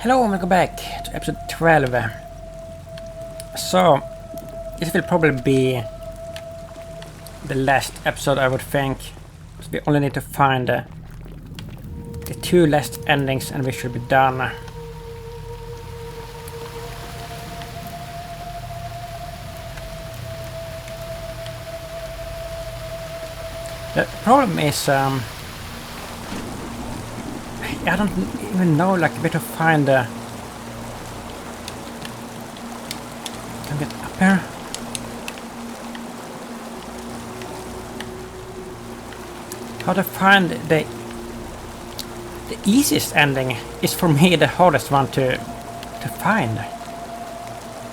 Hello and welcome back to episode 12. So, this will probably be the last episode, I would think. So we only need to find the two last endings and we should be done. The problem is, I don't even know like where to find the... Can I get up here? How to find the easiest ending is for me the hardest one to find.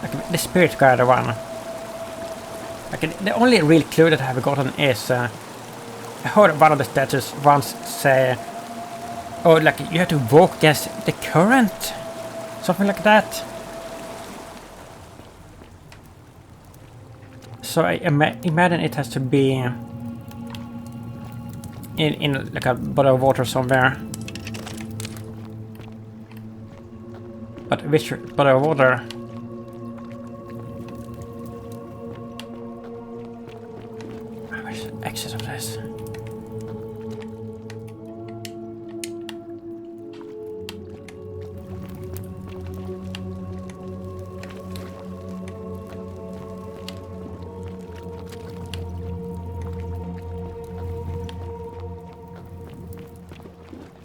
Like the spirit guide one. Like the only real clue that I have gotten is I heard one of the statues once say, oh, like you have to walk against the current, something like that. So I imagine it has to be in like a body of water somewhere. But which body of water? Where's the exit of this?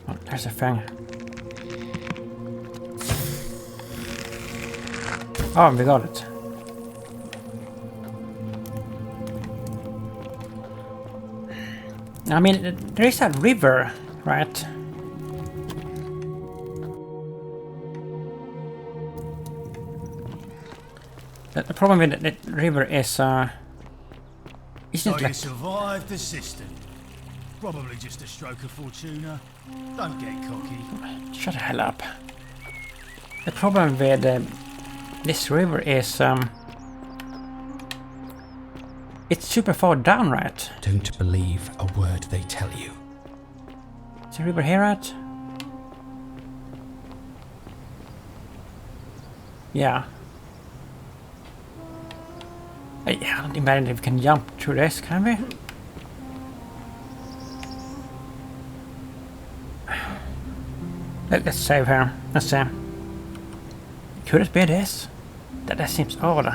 Oh, there's a thing. Oh, we got it. I mean, there is a river, right? The problem with the river is, isn't So it you like... survived the system. Probably just a stroke of fortuna. Don't get cocky. Shut the hell up. The problem with this river is, it's super far down, right? Don't believe a word they tell you. Is the river here, right? Yeah. I don't imagine if we can jump through this, can we? Let's save here. Let's see. Could it be this? That seems odd.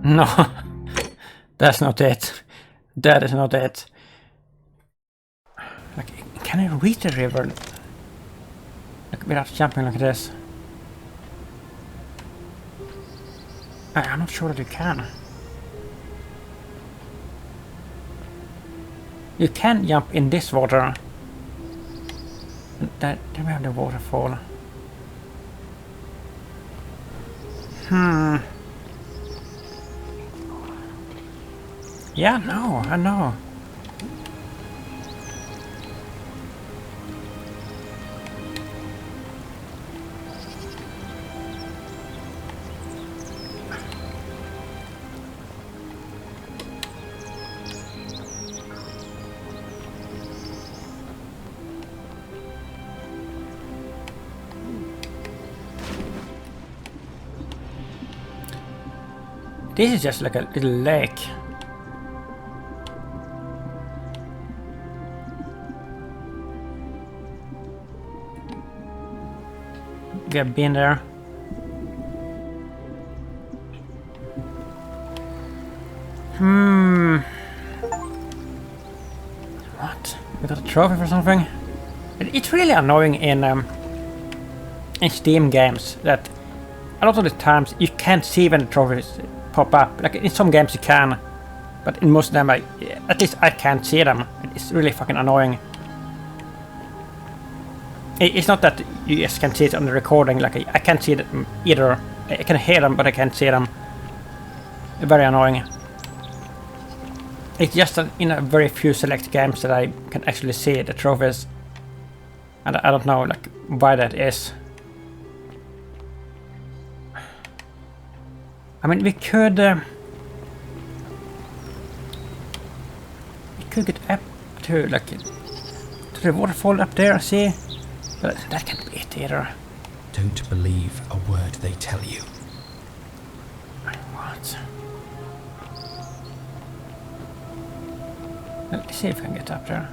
No, that's not it. That is not it. Like, can I reach the river? Like, without jumping like this? I'm not sure that you can. You can jump in this water. Then we have the waterfall. Yeah, no, I know. This is just like a little lake. We have been there. What? We got a trophy for something? It's really annoying in Steam games that a lot of the times you can't see when the trophies pop up. Like in some games you can, but in most of them, at least I can't see them. It's really fucking annoying. It's not that you just can see it on the recording. Like I can't see them either. I can hear them, but I can't see them. Very annoying. It's just in a very few select games that I can actually see the trophies, and I don't know like why that is. I mean, we could could get up to like to the waterfall up there. See, but that can't be it either. Don't believe a word they tell you. What? Let's see if I can get up there.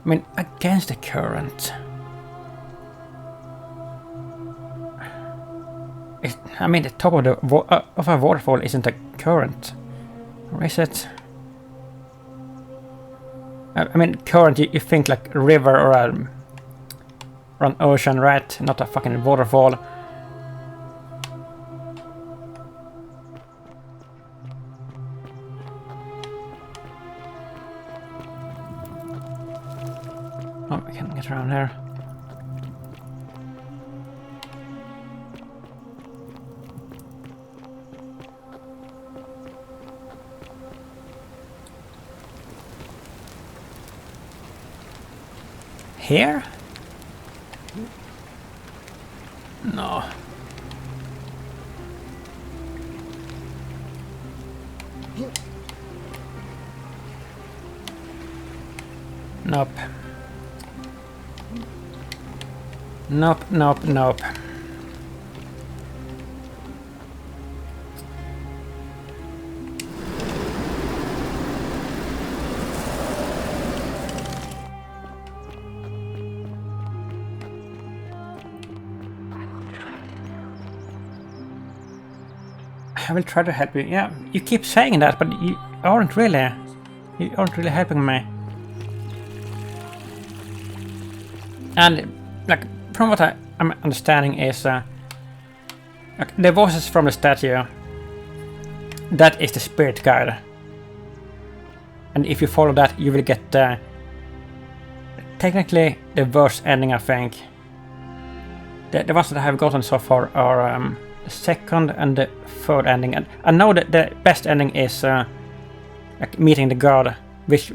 I mean, against the current. I mean, the top of the of a waterfall isn't a current, or is it? I mean, current. You think like a river or an ocean, right? Not a fucking waterfall. Oh, I can't get around here. Here? No. Nope. Nope, nope, nope. I will try to help you. Yeah, you keep saying that, but you aren't really. You aren't really helping me. And like, from what I'm understanding is, like, the voices from the statue. That is the spirit guide. And if you follow that, you will get technically the worst ending, I think. The ones that I have gotten so far are the second and the third ending, and I know that the best ending is like meeting the god, which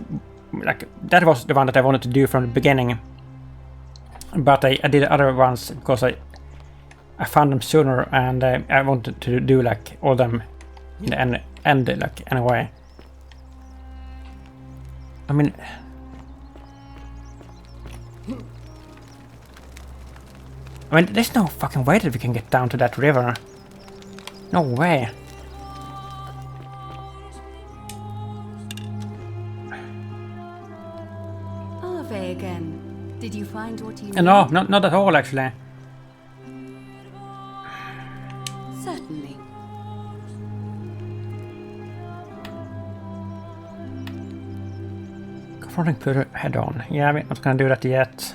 like that was the one that I wanted to do from the beginning. But I did the other ones because I found them sooner, and I wanted to do like all them in the end like anyway. I mean, there's no fucking way that we can get down to that river. No way. Olof again. Did you find what you No, not at all, actually. Certainly. Confronting Pluto head on. Yeah, we're not gonna do that yet.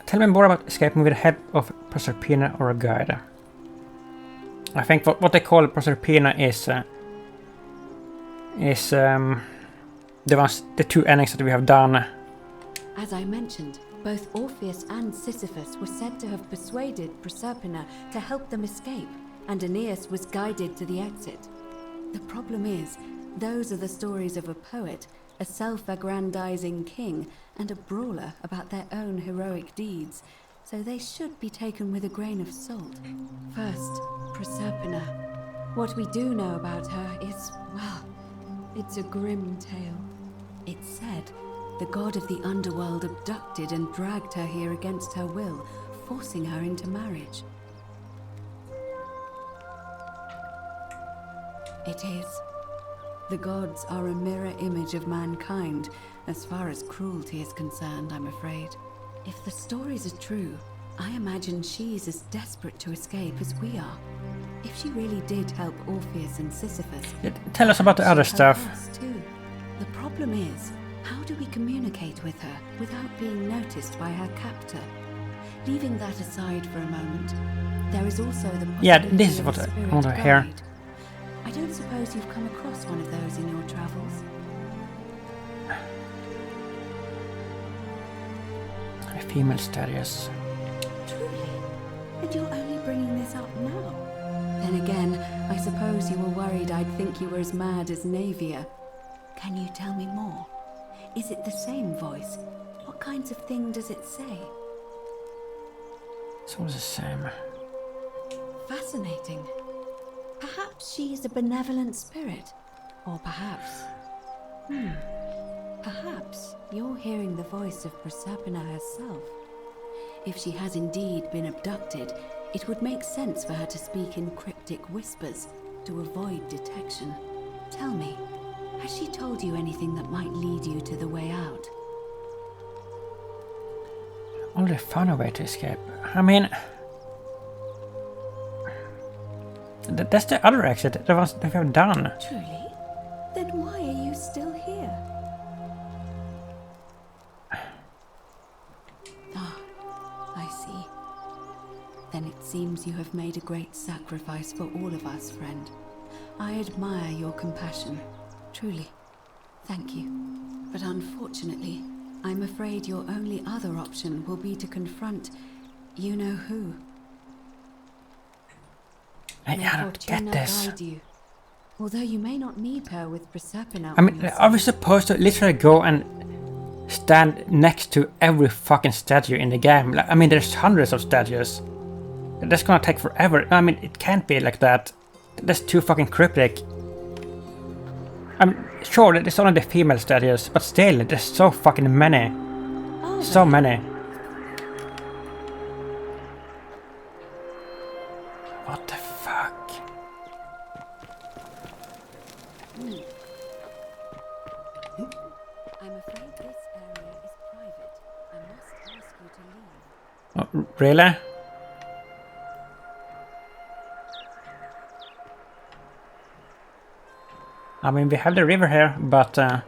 Tell me more about escaping with the help of Proserpina or a guide. I think what they call Proserpina is the two endings that we have done. As I mentioned, both Orpheus and Sisyphus were said to have persuaded Proserpina to help them escape, and Aeneas was guided to the exit. The problem is, those are the stories of a poet, a self-aggrandizing king, and a brawler about their own heroic deeds, so they should be taken with a grain of salt. First, Proserpina. What we do know about her is, well, it's a grim tale. It's said the god of the underworld abducted and dragged her here against her will, forcing her into marriage. It is. The gods are a mirror image of mankind, as far as cruelty is concerned, I'm afraid. If the stories are true, I imagine she's as desperate to escape as we are. If she really did help Orpheus and Sisyphus... Tell us about the other stuff. Us too. The problem is, how do we communicate with her without being noticed by her captor? Leaving that aside for a moment, there is also the possibility Yeah, this is of what a I spirit want to hear. guide. I don't suppose you've come across one of those in your travels? A female statues. Truly? And you're only bringing this up now? Then again, I suppose you were worried I'd think you were as mad as Navia. Can you tell me more? Is it the same voice? What kinds of thing does it say? It's all the same. Fascinating. Perhaps she's a benevolent spirit. Or perhaps... Perhaps you're hearing the voice of Proserpina herself. If she has indeed been abducted, it would make sense for her to speak in cryptic whispers to avoid detection. Tell me, has she told you anything that might lead you to the way out? Only found a way to escape. I mean... That's the other exit, the ones that we have done. Truly? Then why are you still here? Ah, I see. Then it seems you have made a great sacrifice for all of us, friend. I admire your compassion. Truly. Thank you. But unfortunately, I'm afraid your only other option will be to confront you-know-who. I don't get this. Guide you. Although you may not need her with Proserpina. I mean, are we supposed to literally go and stand next to every fucking statue in the game? Like, I mean, there's hundreds of statues. That's gonna take forever. I mean, it can't be like that. That's too fucking cryptic. I'm sure that it's only the female statues, but still, there's so fucking many. So many. What the fuck? I'm afraid this area is private. I must ask you to leave. Oh, really? I mean, we have the river here, but yeah,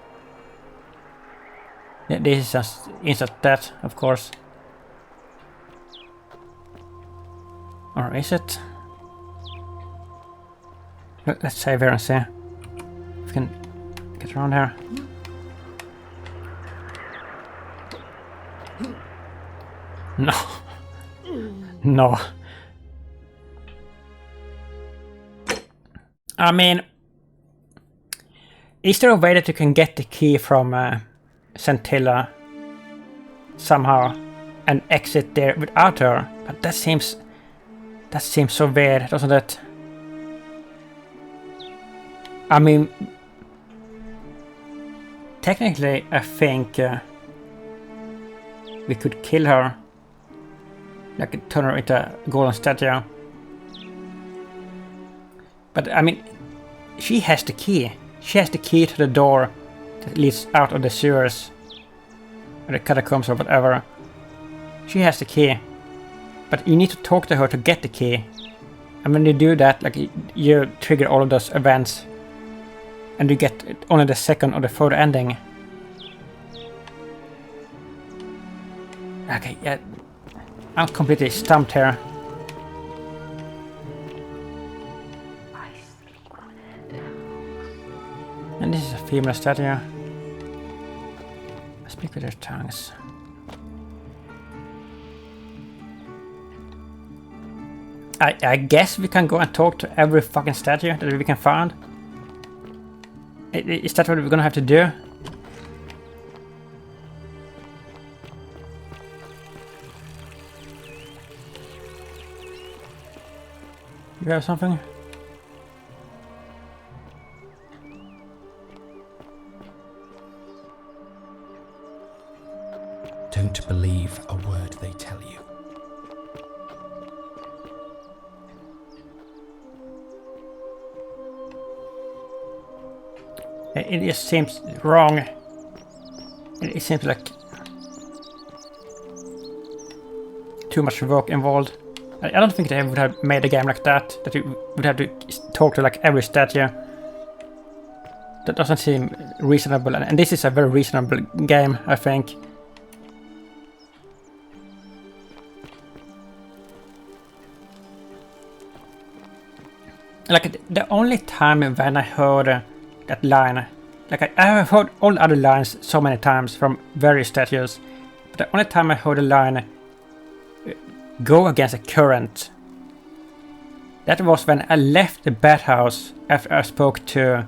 this is just instant death, of course. Or is it? Let's save here and see if we can get around here. No. No. I mean, is there a way that you can get the key from Centilla somehow and exit there without her? But that seems so weird, doesn't it? I mean, technically, I think we could kill her, like turn her into a golden statue. But I mean, she has the key. She has the key to the door that leads out of the sewers, or the catacombs or whatever. She has the key, but you need to talk to her to get the key. And when you do that, like you trigger all of those events, and you get only the second or the third ending. Okay, yeah, I'm completely stumped here. And this is a female statue. Speak with their tongues. I guess we can go and talk to every fucking statue that we can find. Is that what we're gonna have to do? You have something? Don't believe a word they tell you. It just seems wrong. It seems like too much work involved. I don't think they would have made a game like that. That you would have to talk to like every statue. That doesn't seem reasonable. And this is a very reasonable game, I think. Like the only time when I heard that line, like I have heard all the other lines so many times from various statues, but the only time I heard the line go against a current, that was when I left the bathhouse after I spoke to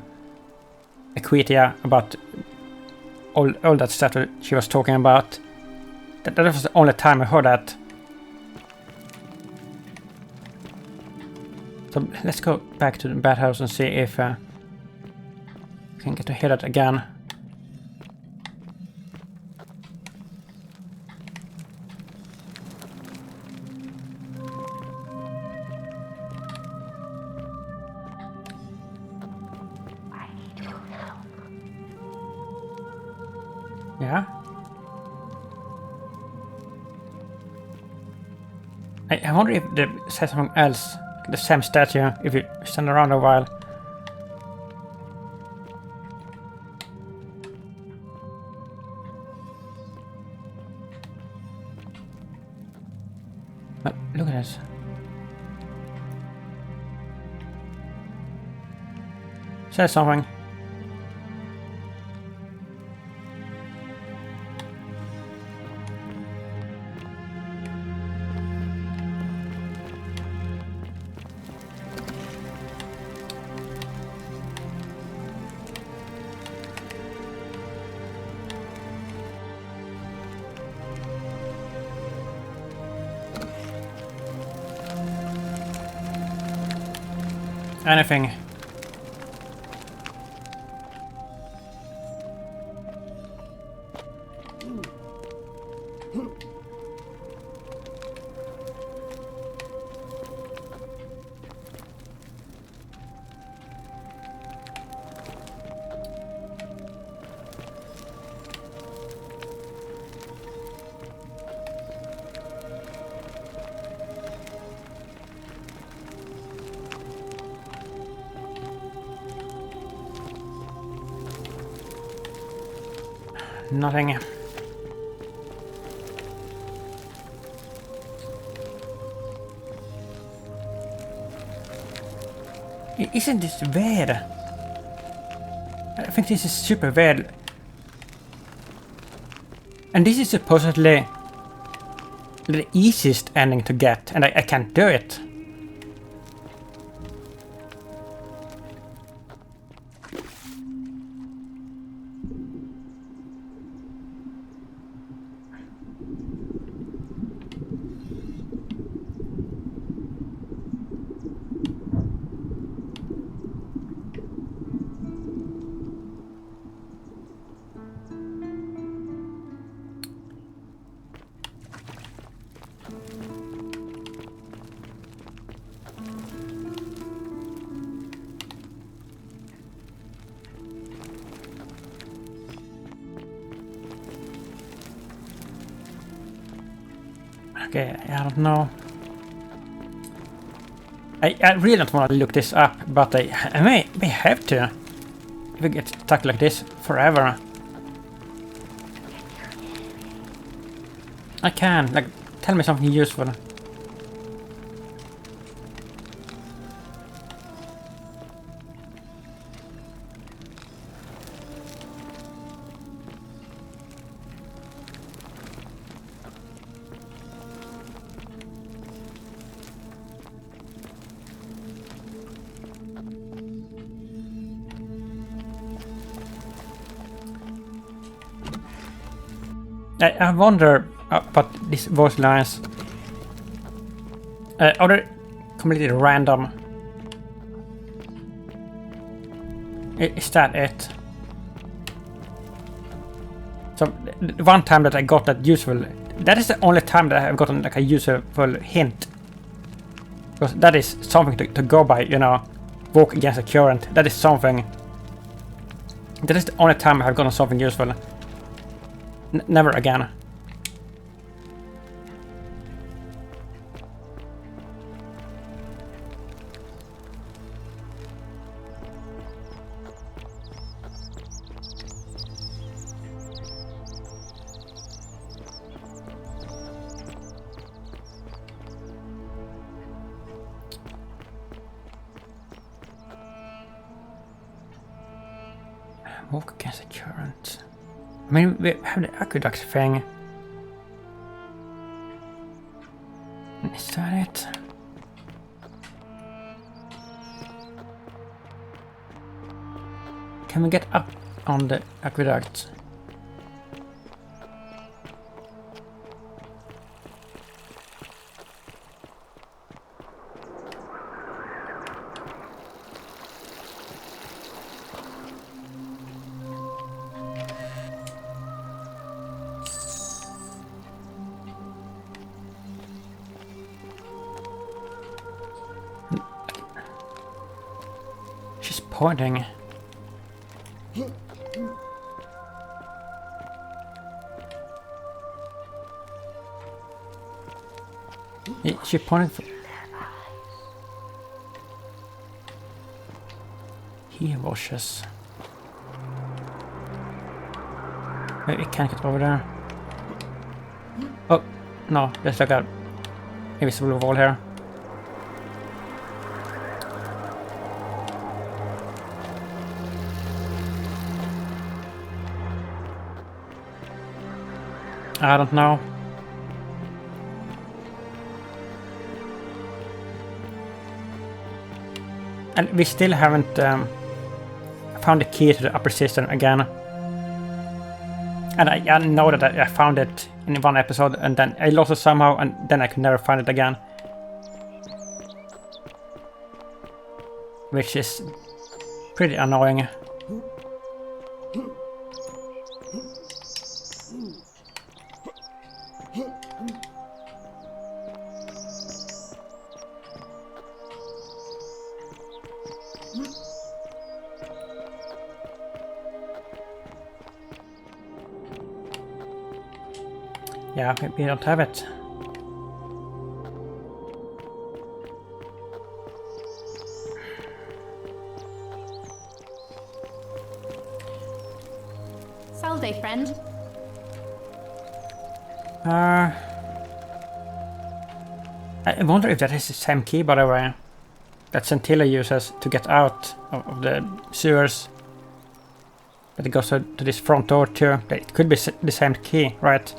Equitia about all that stuff that she was talking about. That was the only time I heard that. So let's go back to the bathhouse and see if we can get to hit it again. Yeah. I wonder if they say something else. The same statue, if you stand around a while. But look at this. Say something. Anything. Nothing. Isn't this weird? I think this is super weird. And this is supposedly the easiest ending to get, and I can't do it. Okay, I don't know. I really don't want to look this up, but I may have to. If we get stuck like this forever. I can, like, tell me something useful. I wonder about these voice lines. Are they completely random? Is that it? So the one time that I got that useful, that is the only time that I've gotten like a useful hint. Because that is something to go by, you know. Walk against the current. That is something. That is the only time I've gotten something useful. Never again. Walk against the current. I mean, we have the aqueduct thing. Is that it? Can we get up on the aqueduct? pointing? She pointed for... He washes. Maybe I can't get over there. Oh, no, there's like a invisible wall here. I don't know. And we still haven't found the key to the upper cistern again. And I know that I found it in one episode and then I lost it somehow and then I could never find it again. Which is pretty annoying. Yeah, we don't have it. Salve, friend. I wonder if that is the same key, by the way, that Centilla uses to get out of the sewers. But it goes to this front door too. It could be the same key, right?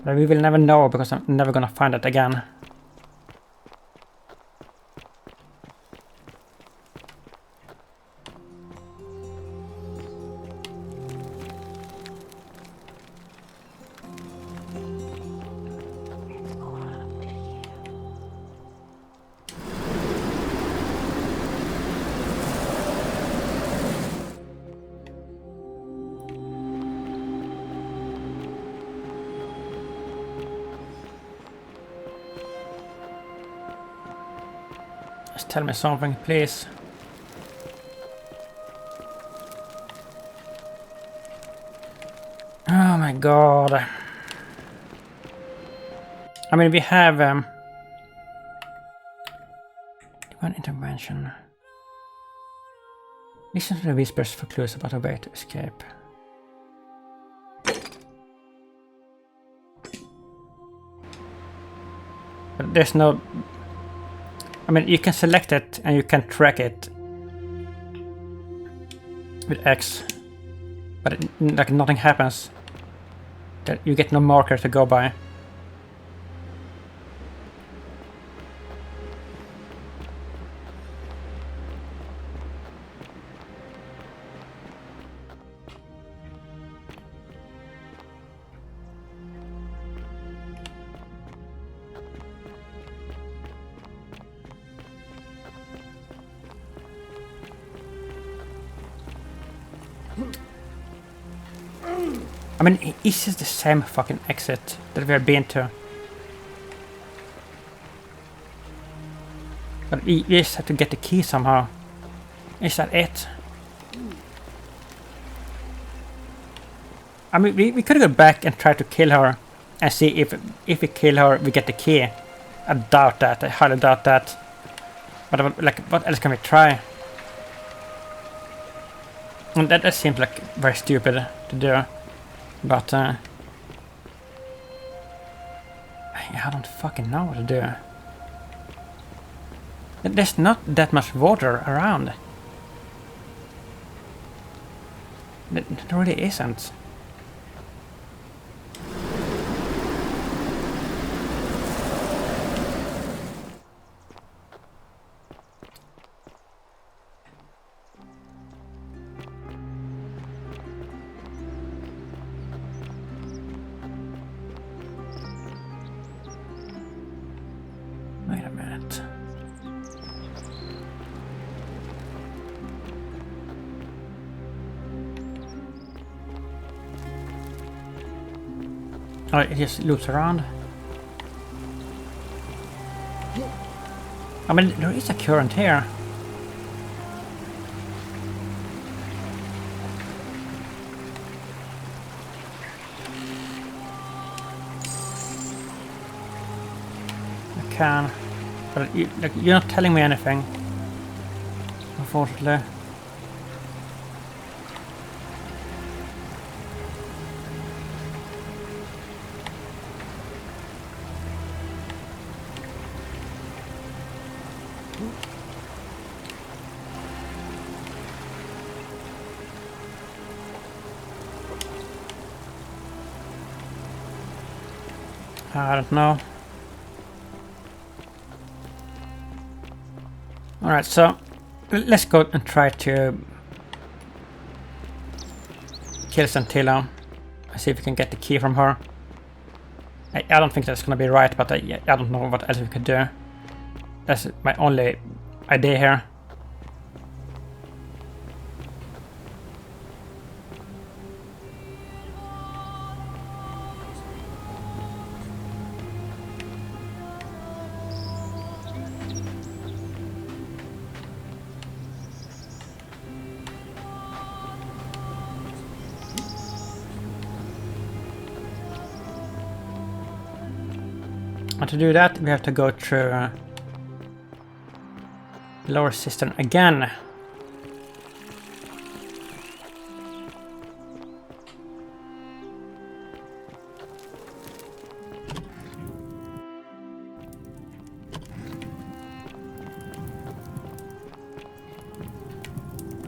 But we will never know because I'm never gonna find it again. Just tell me something, please. Oh my god. I mean, we have one intervention. Listen to the whispers for clues about a way to escape. But there's no... I mean, you can select it and you can track it with X, but like nothing happens. You get no marker to go by. I mean, is this the same fucking exit that we have been to? But we just have to get the key somehow. Is that it? I mean, we could go back and try to kill her and see if we kill her, we get the key. I doubt that. I highly doubt that. But like, what else can we try? And that seems like very stupid to do. But I don't fucking know what to do. There's not that much water around. There really isn't. Wait a minute. Oh, it just loops around. I mean, there is a current here. I can. But you're not telling me anything. Unfortunately. I don't know. Alright, so let's go and try to kill Santilla and see if we can get the key from her. I don't think that's gonna be right, but I don't know what else we could do. That's my only idea here. And to do that, we have to go through lower cistern again.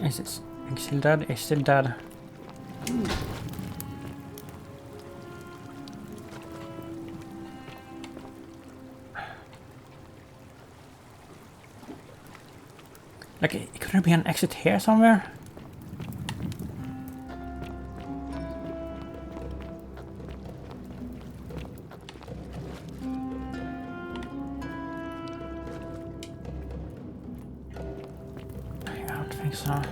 Is it still dead? It's still dead. Like, could there be an exit here somewhere? I don't think so.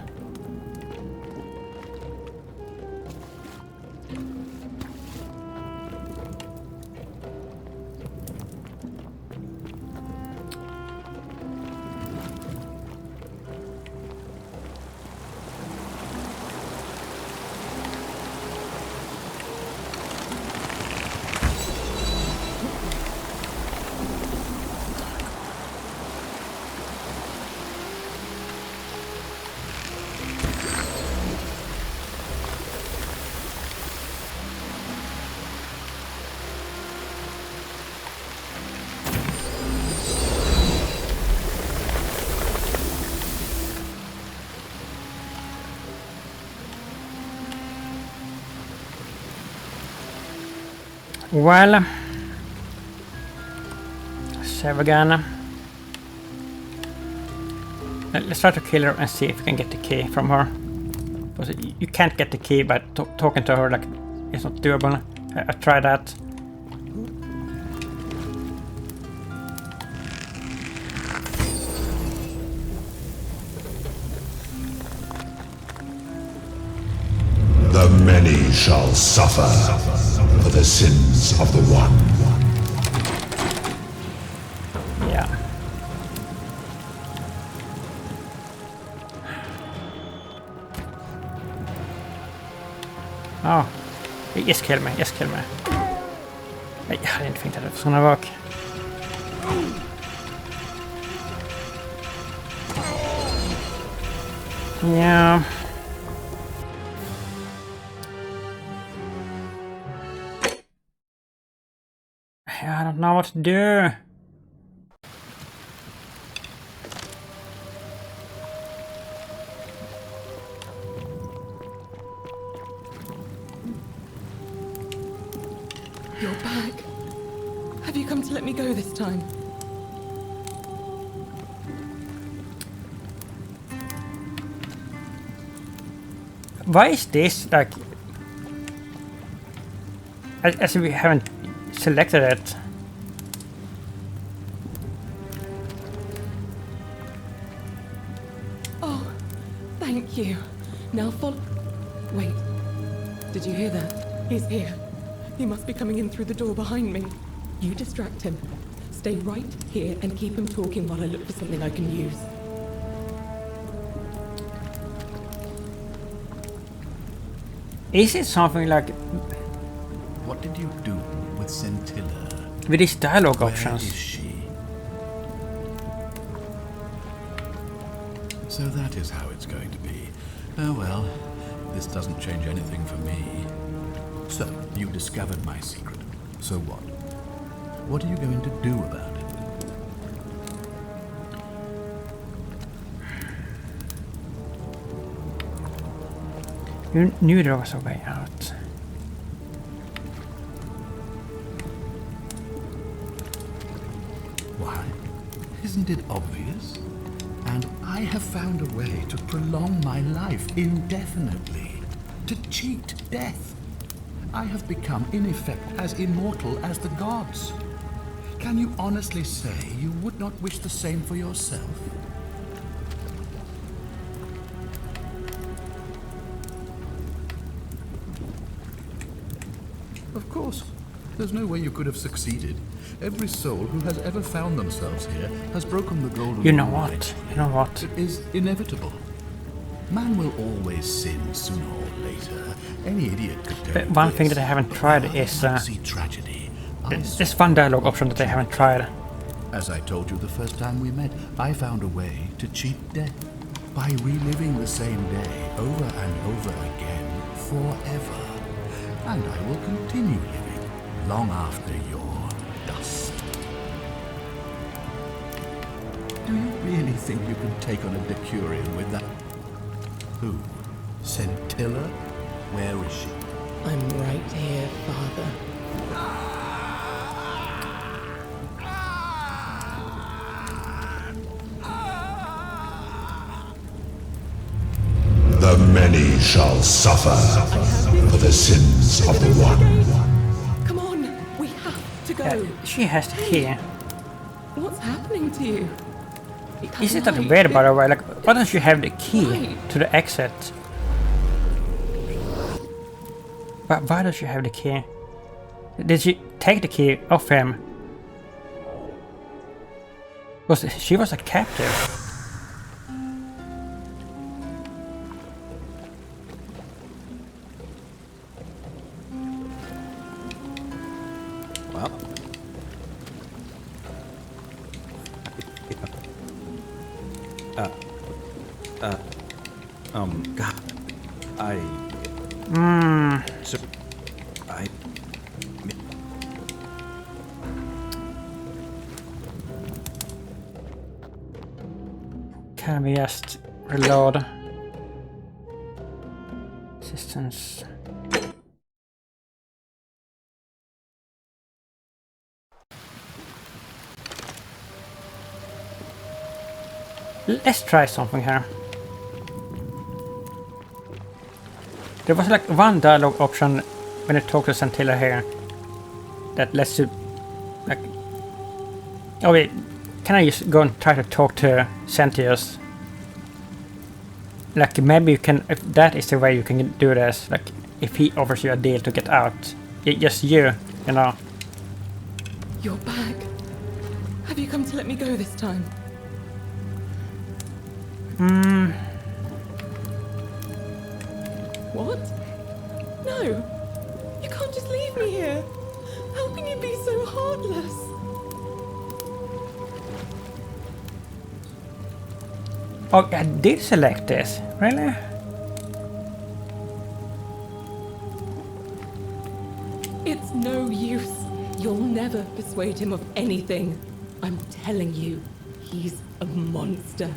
Well, save again. Let's try to kill her and see if we can get the key from her. Because you can't get the key by talking to her, like, it's not doable. I tried that. The many shall suffer for the sins of the one. Yeah. Oh. Just kill me, just kill me. I didn't think that it was gonna work. Yeah. I don't know what to do. You're back. Have you come to let me go this time? Why is this like as if we haven't selected it? Oh, thank you. Now follow. Wait. Did you hear that? He's here. He must be coming in through the door behind me. You distract him. Stay right here and keep him talking while I look for something I can use. Is it something like What did you do with Scintilla? with these dialogue Where options? is she? So that is how it's going to be. Oh well, this doesn't change anything for me. So, you discovered my secret. So what? What are you going to do about it? You knew there was a way out. Why? Isn't it obvious? And I have found a way to prolong my life indefinitely. To cheat death. I have become, in effect, as immortal as the gods. Can you honestly say you would not wish the same for yourself? Of course. There's no way you could have succeeded. Every soul who has ever found themselves here has broken the golden You know rule what? eventually. You know what? It is inevitable. Man will always sin sooner or later. Any idiot could tell But you one thing this. that I haven't tried But is, I might see tragedy. there's one dialogue option that I haven't tried. As I told you the first time we met, I found a way to cheat death by reliving the same day over and over again forever. And I will continue living long after your dust. Do you really think you can take on a Decurion with that? Who? Scintilla? Where is she? I'm right here, Father. The many shall suffer for the sins of the one. Come on, we have to go. She has the key. What's happening to you? Is it that weird, by the way? Like, why don't you have the key to the exit? But why does she have the key? Did she take the key off him? She was a captive. God, So, Can we just reload? Assistance. Let's try something here. There was like one dialogue option when you talk to Scintilla here that lets you like... Oh wait, can I just go and try to talk to Sentius? Like maybe you can, if that is the way you can do this, like if he offers you a deal to get out. Just you know. You're back. Have you come to let me go this time? What? No! You can't just leave me here! How can you be so heartless? Oh, I did select this. Really? It's no use. You'll never persuade him of anything. I'm telling you, he's a monster.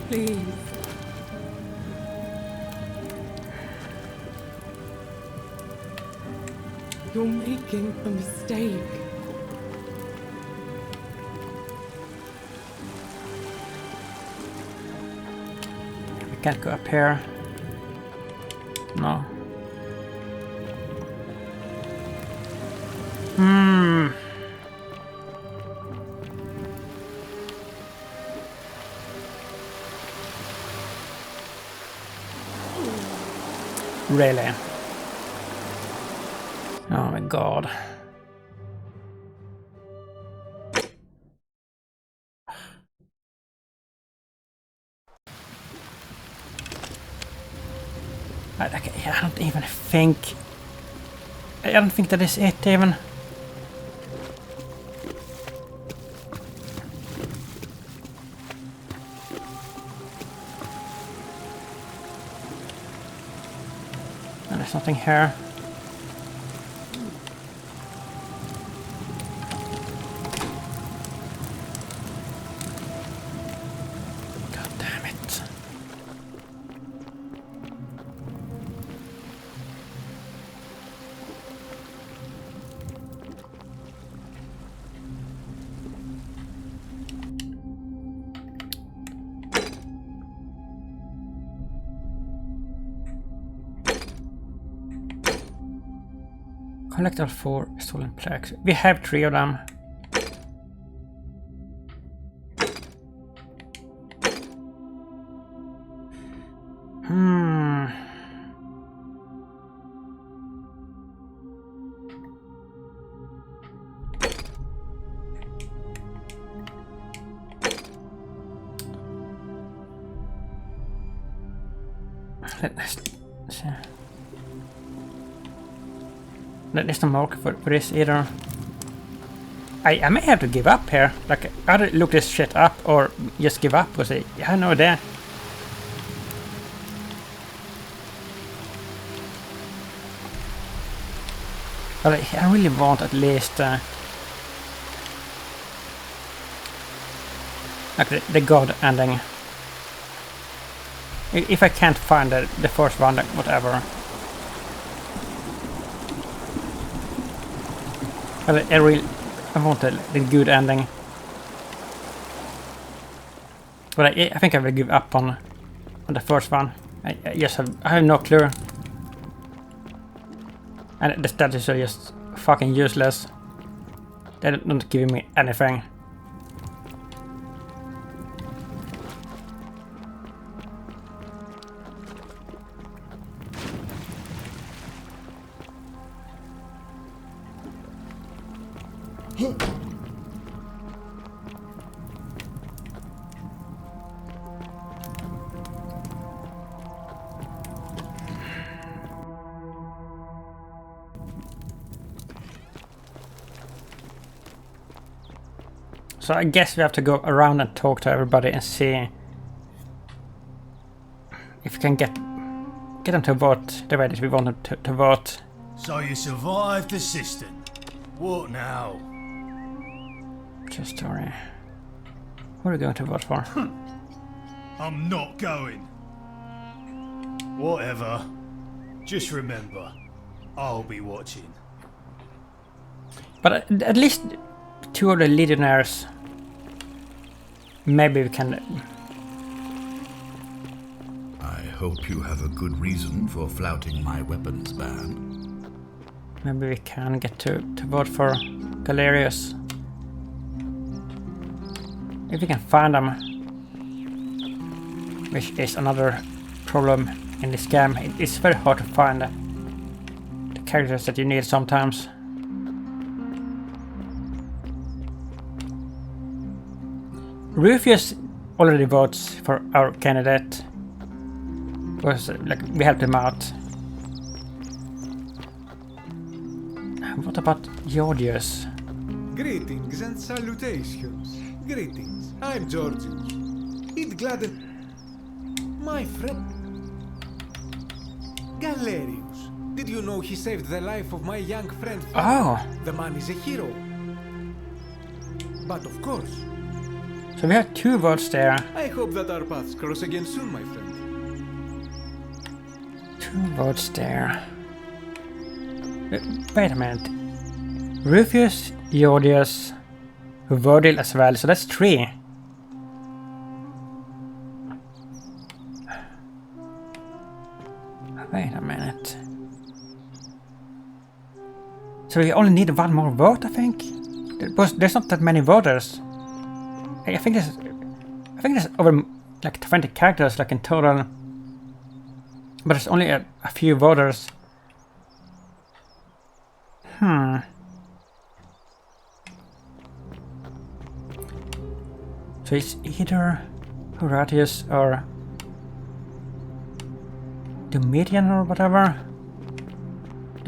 Please. You're making a mistake. We can't go up here. No. Really? Oh my god. think... I don't think that is it even. And there's nothing here. God damn it. Collect all 4 stolen plaques. We have 3 of them. Let's see. There's no mark for this either. I may have to give up here. Like, either look this shit up or just give up because I have no idea. But I really want at least like the god ending. If I can't find the first one, like whatever. But I want the good ending. But I think I will give up on the first one. I have no clue. And the statues are just fucking useless. They don't give me anything. So I guess we have to go around and talk to everybody and see if we can get them to vote the way that we want them to vote. So you survived the system. What now? True story. Who are we going to vote for? I'm not going. Whatever. Just remember, I'll be watching. But at least 2 of the legionnaires. Maybe we can. I hope you have a good reason for flouting my weapons ban. Maybe we can get to vote for Galerius. If we can find them. Which is another problem in this game. It's very hard to find the characters that you need sometimes. Rufus already votes for our candidate. Because like we helped him out. What about Georgius? Greetings and salutations. Greetings. I'm Georgius. It gladden my friend Galerius. Did you know he saved the life of my young friend? Oh. The man is a hero. But of course. So we have 2 votes there. I hope that our paths cross again soon, my friend. 2 votes there. Wait a minute. Rufus, Georgius, Vodil as well, so that's 3. Wait a minute. So we only need 1 more vote, I think? There's not that many voters. I think there's over like 20 characters like in total. But there's only a few voters. So it's either Horatius or Domitian or whatever.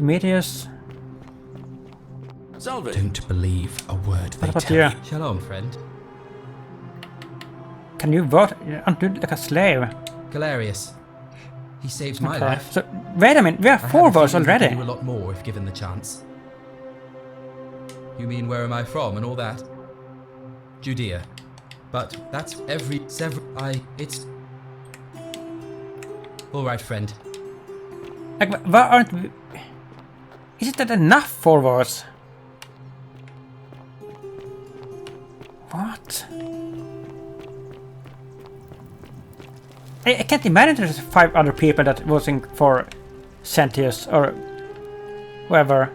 Demetrius. Salve. Don't believe a word they about tell you? you. Shalom, friend. Can you vote? Aren't you like a slave? Galerius. He saved my Okay. life. So, wait a minute, we have I 4 have a votes feeling he already. can do a lot more if given the chance. You mean where am I from and all that? Judea. But that's it's... Alright, friend. Like, why aren't we... Isn't that enough 4 votes? What? I can't imagine there's 5 other people that voting for Sentius or whoever.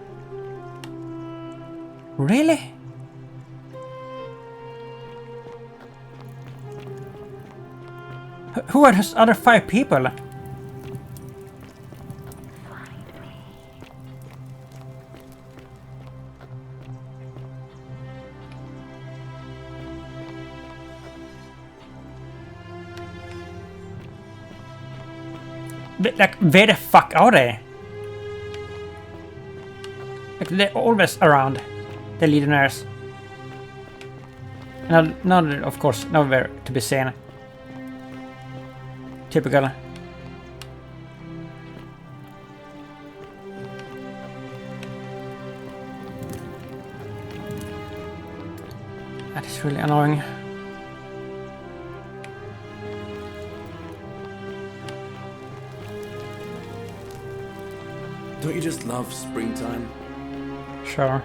Really? Who are those other 5 people? Like, where the fuck are they? Like, they're always around, the legionnaires. None, of course, nowhere to be seen. Typical. That is really annoying. Don't you just love springtime? Sure.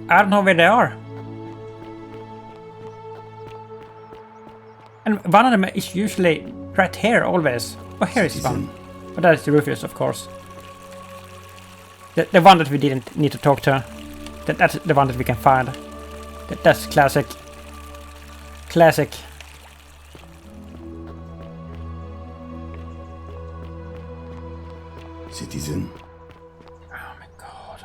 I don't know where they are. And one of them is usually right here, always. Oh, here is one. But that is the Rufus, of course. The one that we didn't need to talk to. That's the one that we can find. That's classic. Classic. Citizen. Oh my god.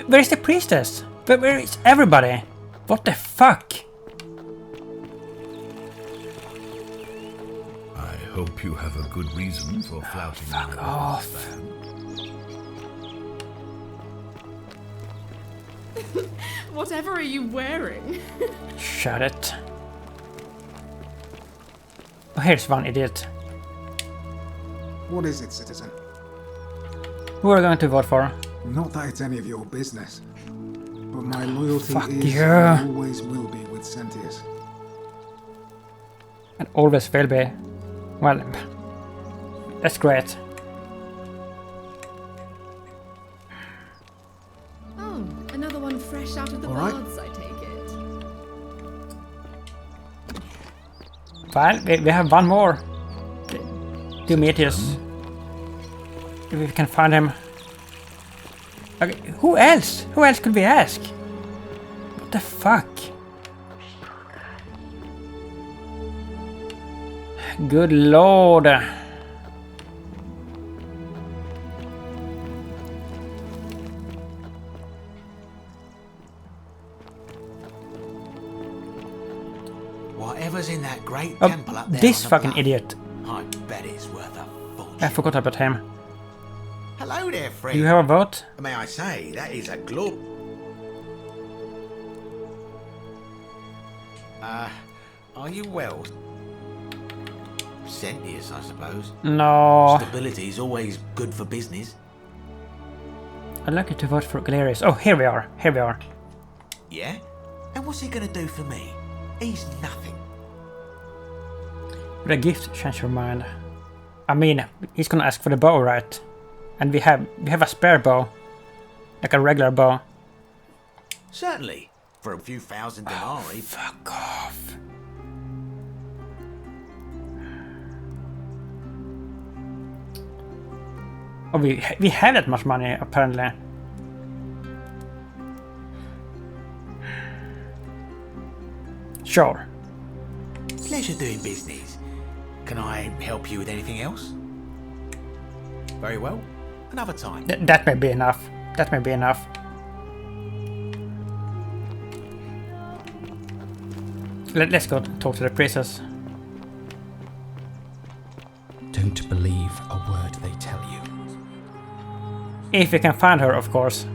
Where is the priestess? Where is everybody? What the fuck? I hope you have a good reason for flouting fuck your off. husband. Whatever are you wearing? Shut it. Oh, here's one idiot. What is it, citizen? Who are you going to vote for? Not that it's any of your business, but my loyalty Fuck is you. and always will be with Sentius. And always will be. Well, that's great. Oh, another one fresh out of the All right. baths, I take it. Well, we have one more. Demetrius. If we can find him. Okay, who else? Who else could we ask? What the fuck? Good lord. Whatever's in that great Oh, temple up there. this on the fucking bluff, idiot. I bet it's worth a fortune. I forgot about him. Hello there, friend. Do you have a vote? May I say, that is a glub. Are you well? Sentius, I suppose. No. Stability is always good for business. I'd like you to vote for Galerius. Oh, here we are. Here we are. Yeah? And what's he gonna do for me? He's nothing. Would a gift change your mind? I mean, he's gonna ask for the bow, right? And we have a spare bow. Like a regular bow. Certainly. For a few thousand denarii. Fuck off. Oh, we have that much money, apparently. Sure. Pleasure doing business. Can I help you with anything else? Very well. Another time. That may be enough. That may be enough. Let's go talk to the princess. Don't believe a word they tell you. If we can find her, of course.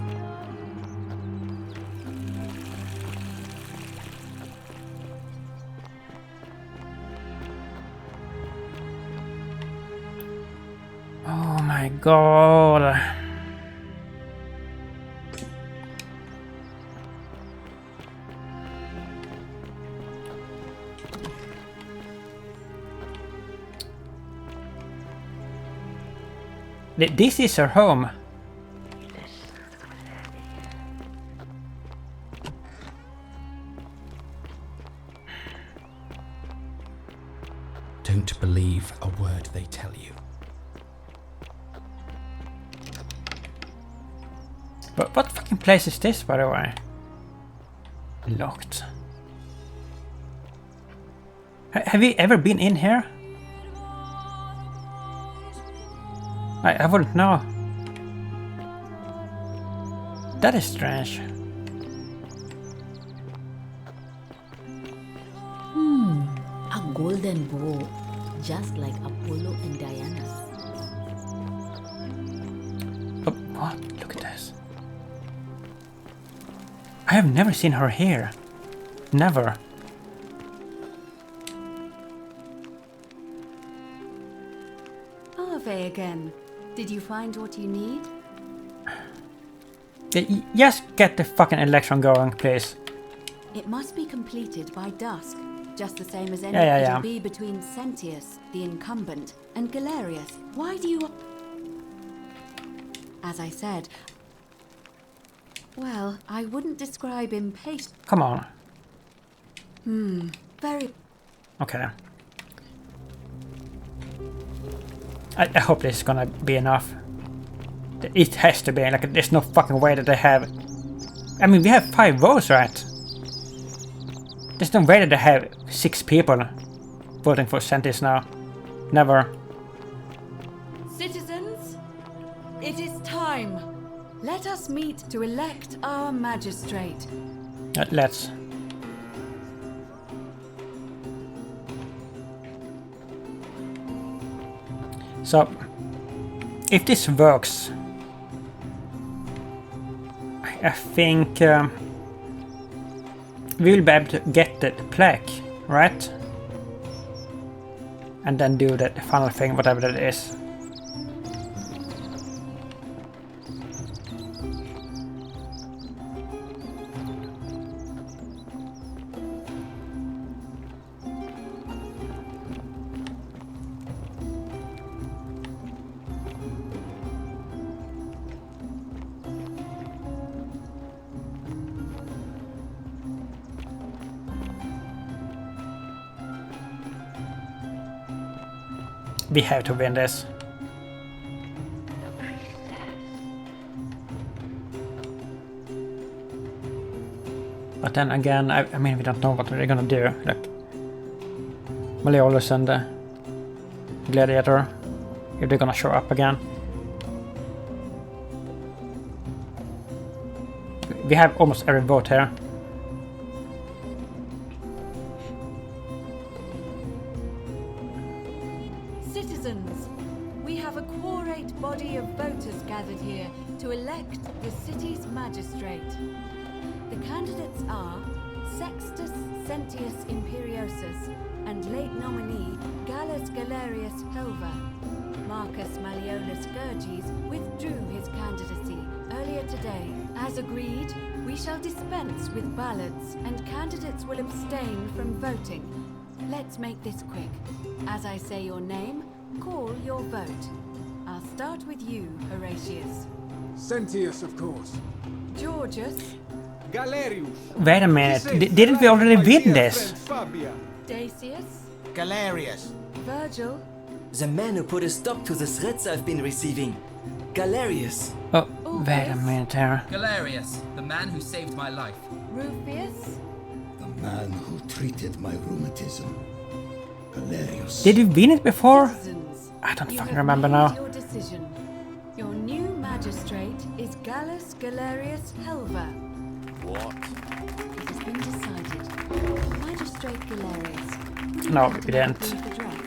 Oh my god. This is her home. Don't believe a word they tell you. But what fucking place is this, by the way? Locked. Have you ever been in here? I wouldn't know. That is strange. A golden bow, just like Apollo and Diana. But what? Look at this. I have never seen her here. Never. Olof again. Did you find what you need? Just get the fucking election going, please. It must be completed by dusk, just the same as any Yeah. it'll be between Sentius, the incumbent, and Galerius. Why do you... As I said... Well, I wouldn't describe impatient... Come on. Very... Okay. I hope this is gonna be enough. It has to be, like, there's no fucking way that they have... I mean, we have 5 votes, right? There's no way that they have 6 people voting for Sentis now. Never. Citizens, it is time. Let us meet to elect our magistrate. Let's. So, if this works, I think we'll be able to get the plaque, right? And then do the final thing, whatever that is. We have to win this. But then again, I mean, we don't know what we're gonna do. Like Malleolus and the Gladiator, if they're gonna show up again. We have almost every vote here. Citizens, we have a quorate body of voters gathered here to elect the city's magistrate. The candidates are Sextus Sentius Imperiosus and late nominee Gallus Galerius Helva. Marcus Malleolus Gurges withdrew his candidacy earlier today. As agreed, we shall dispense with ballots and candidates will abstain from voting. Let's make this quick. As I say your name, call your vote. I'll start with you, Horatius. Sentius, of course. Georgius. Galerius. Wait a minute, didn't we already win this? Dacius. Galerius. Virgil. The man who put a stop to the threats I've been receiving. Galerius. Oh, wait a minute here. Galerius, the man who saved my life. Rufius? The man who treated my rheumatism. Galerius. Did we win it before? Citizens, I don't you fucking have remember made now. Your decision. Your new magistrate is Gallus Galerius Helver. What? It has been decided. Magistrate Galerius. No, Can we I have didn't. a brief address?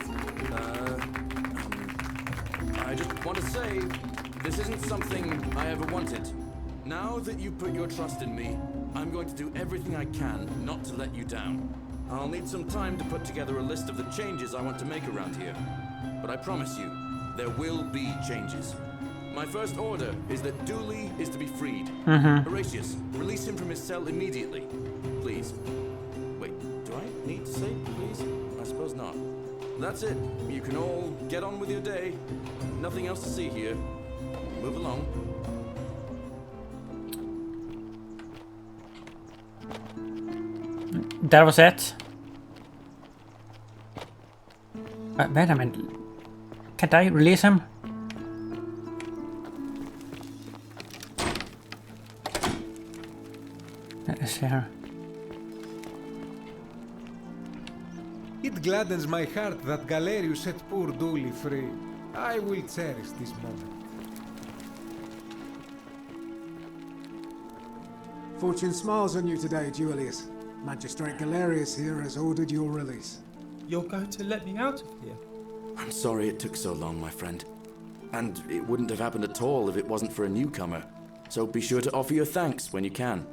I just want to say, this isn't something I ever wanted. Now that you put your trust in me, I'm going to do everything I can not to let you down. I'll need some time to put together a list of the changes I want to make around here. But I promise you, there will be changes. My first order is that Dooley is to be freed. Horatius, release him from his cell immediately. Please. Wait, do I need to say please? I suppose not. That's it. You can all get on with your day. Nothing else to see here. Move along. That was it. Wait a minute. Can't I release him? Let's see here. It gladdens my heart that Galerius set poor Dooley free. I will cherish this moment. Fortune smiles on you today, Julius. Magistrate Galerius here has ordered your release. You're going to let me out of here? I'm sorry it took so long, my friend. And it wouldn't have happened at all if it wasn't for a newcomer. So be sure to offer your thanks when you can.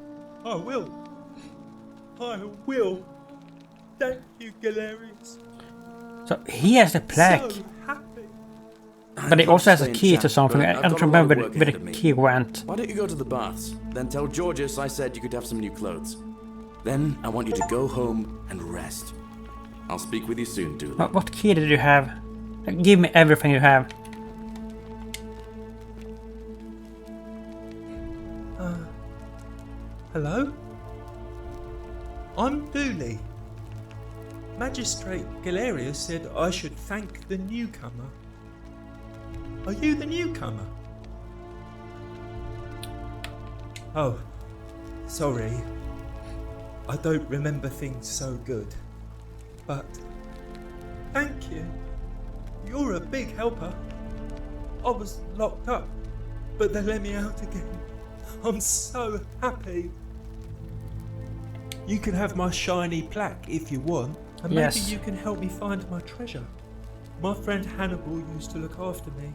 I will. I will. Thank you, Galerius. So he has the plaque. So happy. But he also has a key to something. but I I've don't got a lot of remember work where ahead the of me. key went. Why don't you go to the baths? Then tell Georgius I said you could have some new clothes. Then I want you to go home and rest. I'll speak with you soon, Dooley. What key did you have? Give me everything you have. Hello? I'm Dooley. Magistrate Galerius said I should thank the newcomer. Are you the newcomer? Oh, sorry. I don't remember things so good. But thank you. You're a big helper. I was locked up, but they let me out again. I'm so happy. You can have my shiny plaque if you want, and maybe you can help me find my treasure. My friend Hannibal used to look after me,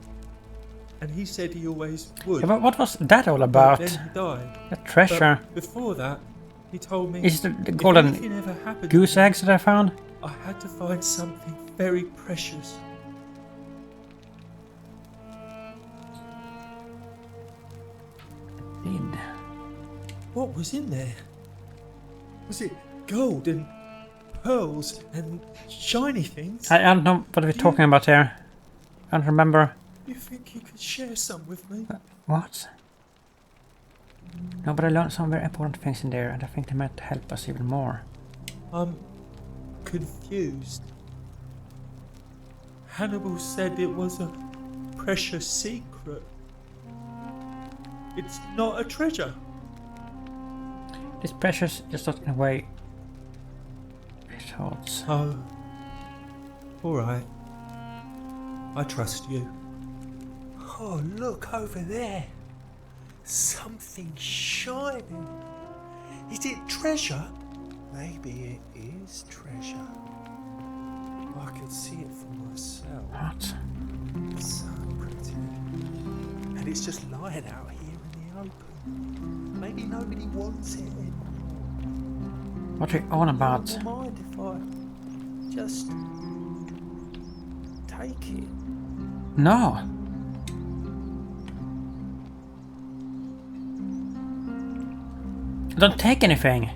and he said he always would. Yeah, but what was that all about? But then he died. The treasure. But before that, he told me Is the if golden anything ever happened goose to me, eggs that I found? I had to find something very precious. Did. What was in there? Was it gold and pearls and shiny things? I don't know what we're talking about here. I don't remember. You think you could share some with me? What? No, but I learned some very important things in there, and I think they might help us even more. I'm confused. Hannibal said it was a precious secret. It's not a treasure. It's precious, just not in a way it holds. Oh, alright. I trust you. Oh, look over there. Something shining. Is it treasure? Maybe it is treasure. I can see it for myself. What? So pretty. And it's just lying out here in the open. Maybe nobody wants it anymore. What are you on about? I don't mind if I just take it. No. Don't take anything.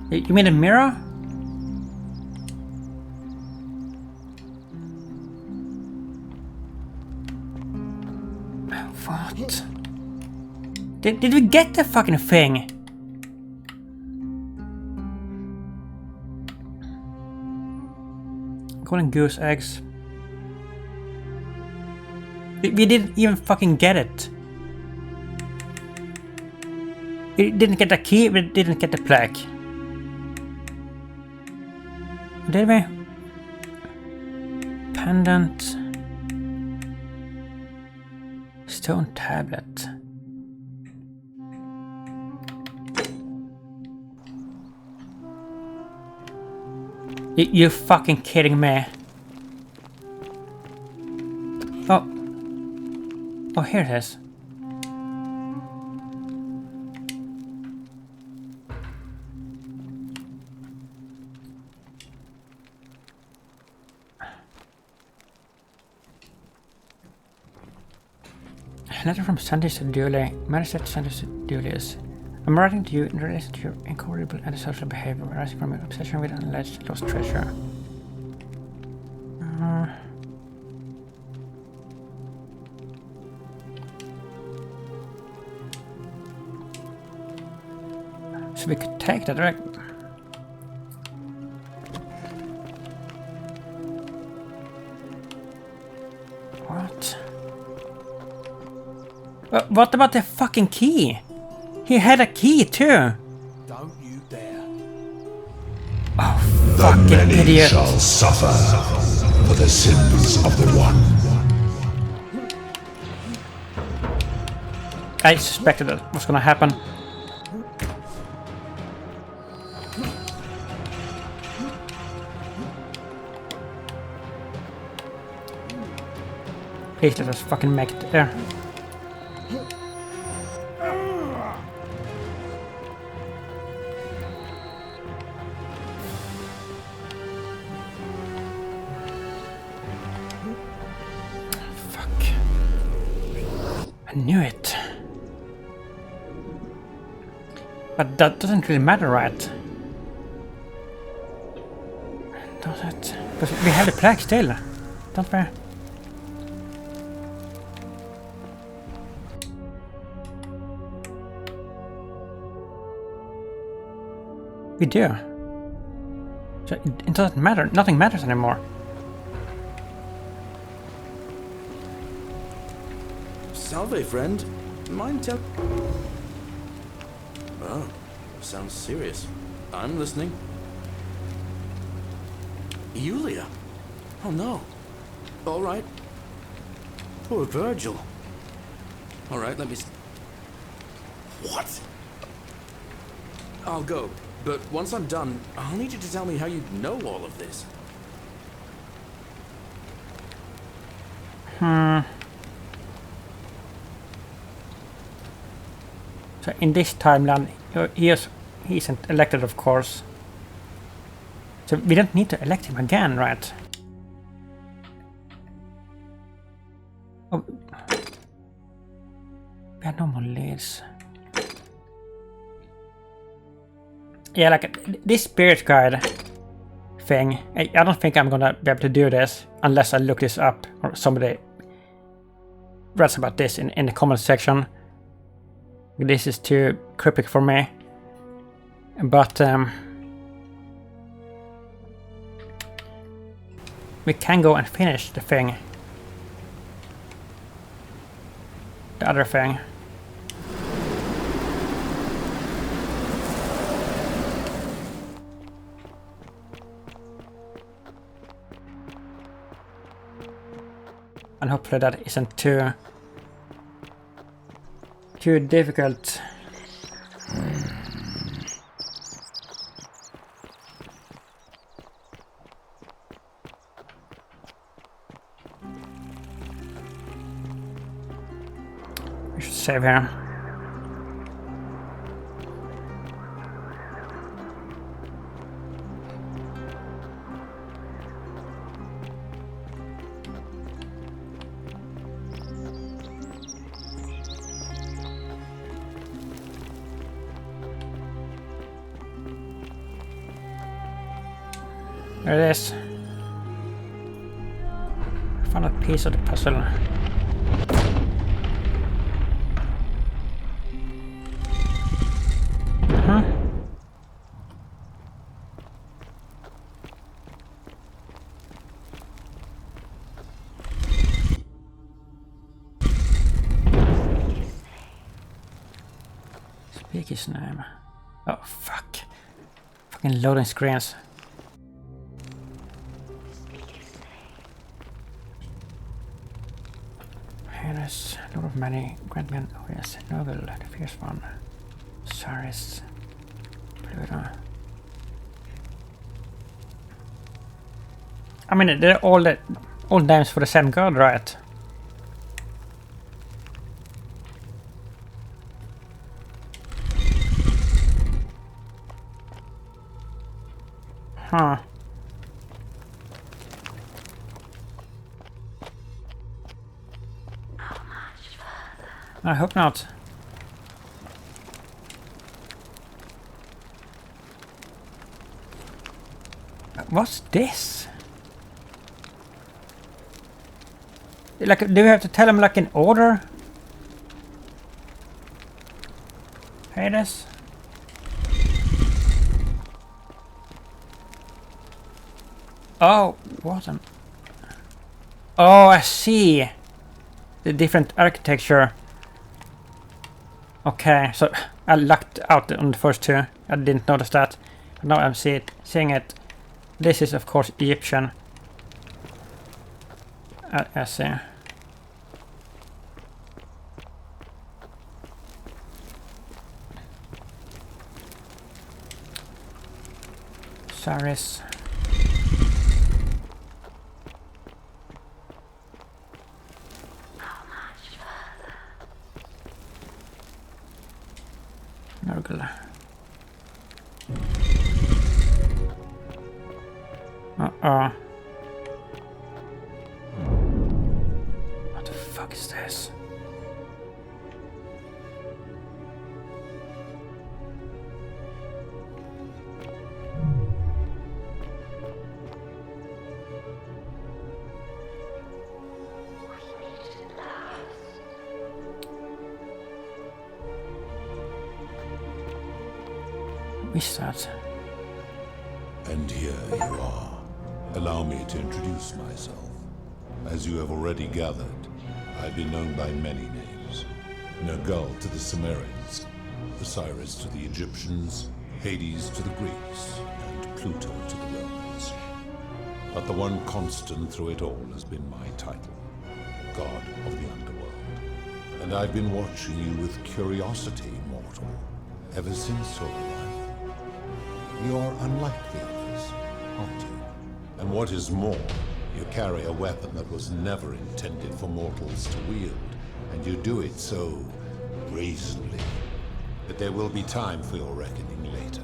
You mean a mirror? What? Did we get the fucking thing? Golden goose eggs. We didn't even fucking get it. We didn't get the key, we didn't get the plaque. Did we? Pendant. Stone tablet. You're fucking kidding me. Oh. Oh, here it is. Letter from Sandy to Julie. Marissa to Sandy to Julius. I'm writing to you in relation to your incorrigible antisocial behavior arising from your obsession with an alleged lost treasure. So we could take that, right? What? What about the fucking key? He had a key too. Don't you dare. Oh, The fucking many idiot. shall suffer for the sins of the one. I suspected that was gonna happen. Please let us fucking make it there. I knew it. But that doesn't really matter, right? Does it? Because we have the plaque still, don't we? We do. So it doesn't matter. Nothing matters anymore. Salve, friend. Mind tell... Oh, sounds serious. I'm listening. Yulia? Oh no. All right. Poor Virgil. All right, let me... What? I'll go, but once I'm done, I'll need you to tell me how you know all of this. So in this timeline, he isn't elected, of course. So we don't need to elect him again, right? Oh. We have no more leads. Yeah, like this spirit guide thing, I don't think I'm gonna be able to do this unless I look this up or somebody writes about this in the comment section. This is too cryptic for me. But we can go and finish the thing. The other thing. And hopefully that isn't too difficult. We should save here. There it is. Found a piece of the puzzle. Speak his name. Oh, fuck. Fucking loading screens. Hades, Lord of Many, Grantman, oh yes, Novel, the fierce one. Saris, Pluto. I mean, they're all names for the same god, right? Huh. I hope not. What's this? Like, do we have to tell him like in order? Hades? Oh, what an... Oh, I see. The different architecture. Okay, so I lucked out on the first two. I didn't notice that. But now I'm seeing it. This is of course Egyptian. I see. Saris. Nurgle. Uh-oh. What the fuck is this? What's that? And here you are. Allow me to introduce myself. As you have already gathered, I've been known by many names. Nergal to the Sumerians, Osiris to the Egyptians, Hades to the Greeks, and Pluto to the Romans. But the one constant through it all has been my title, God of the Underworld. And I've been watching you with curiosity, mortal, ever since your arrival. You're unlike the others, aren't you? And what is more, you carry a weapon that was never intended for mortals to wield, and you do it so brazenly that there will be time for your reckoning later.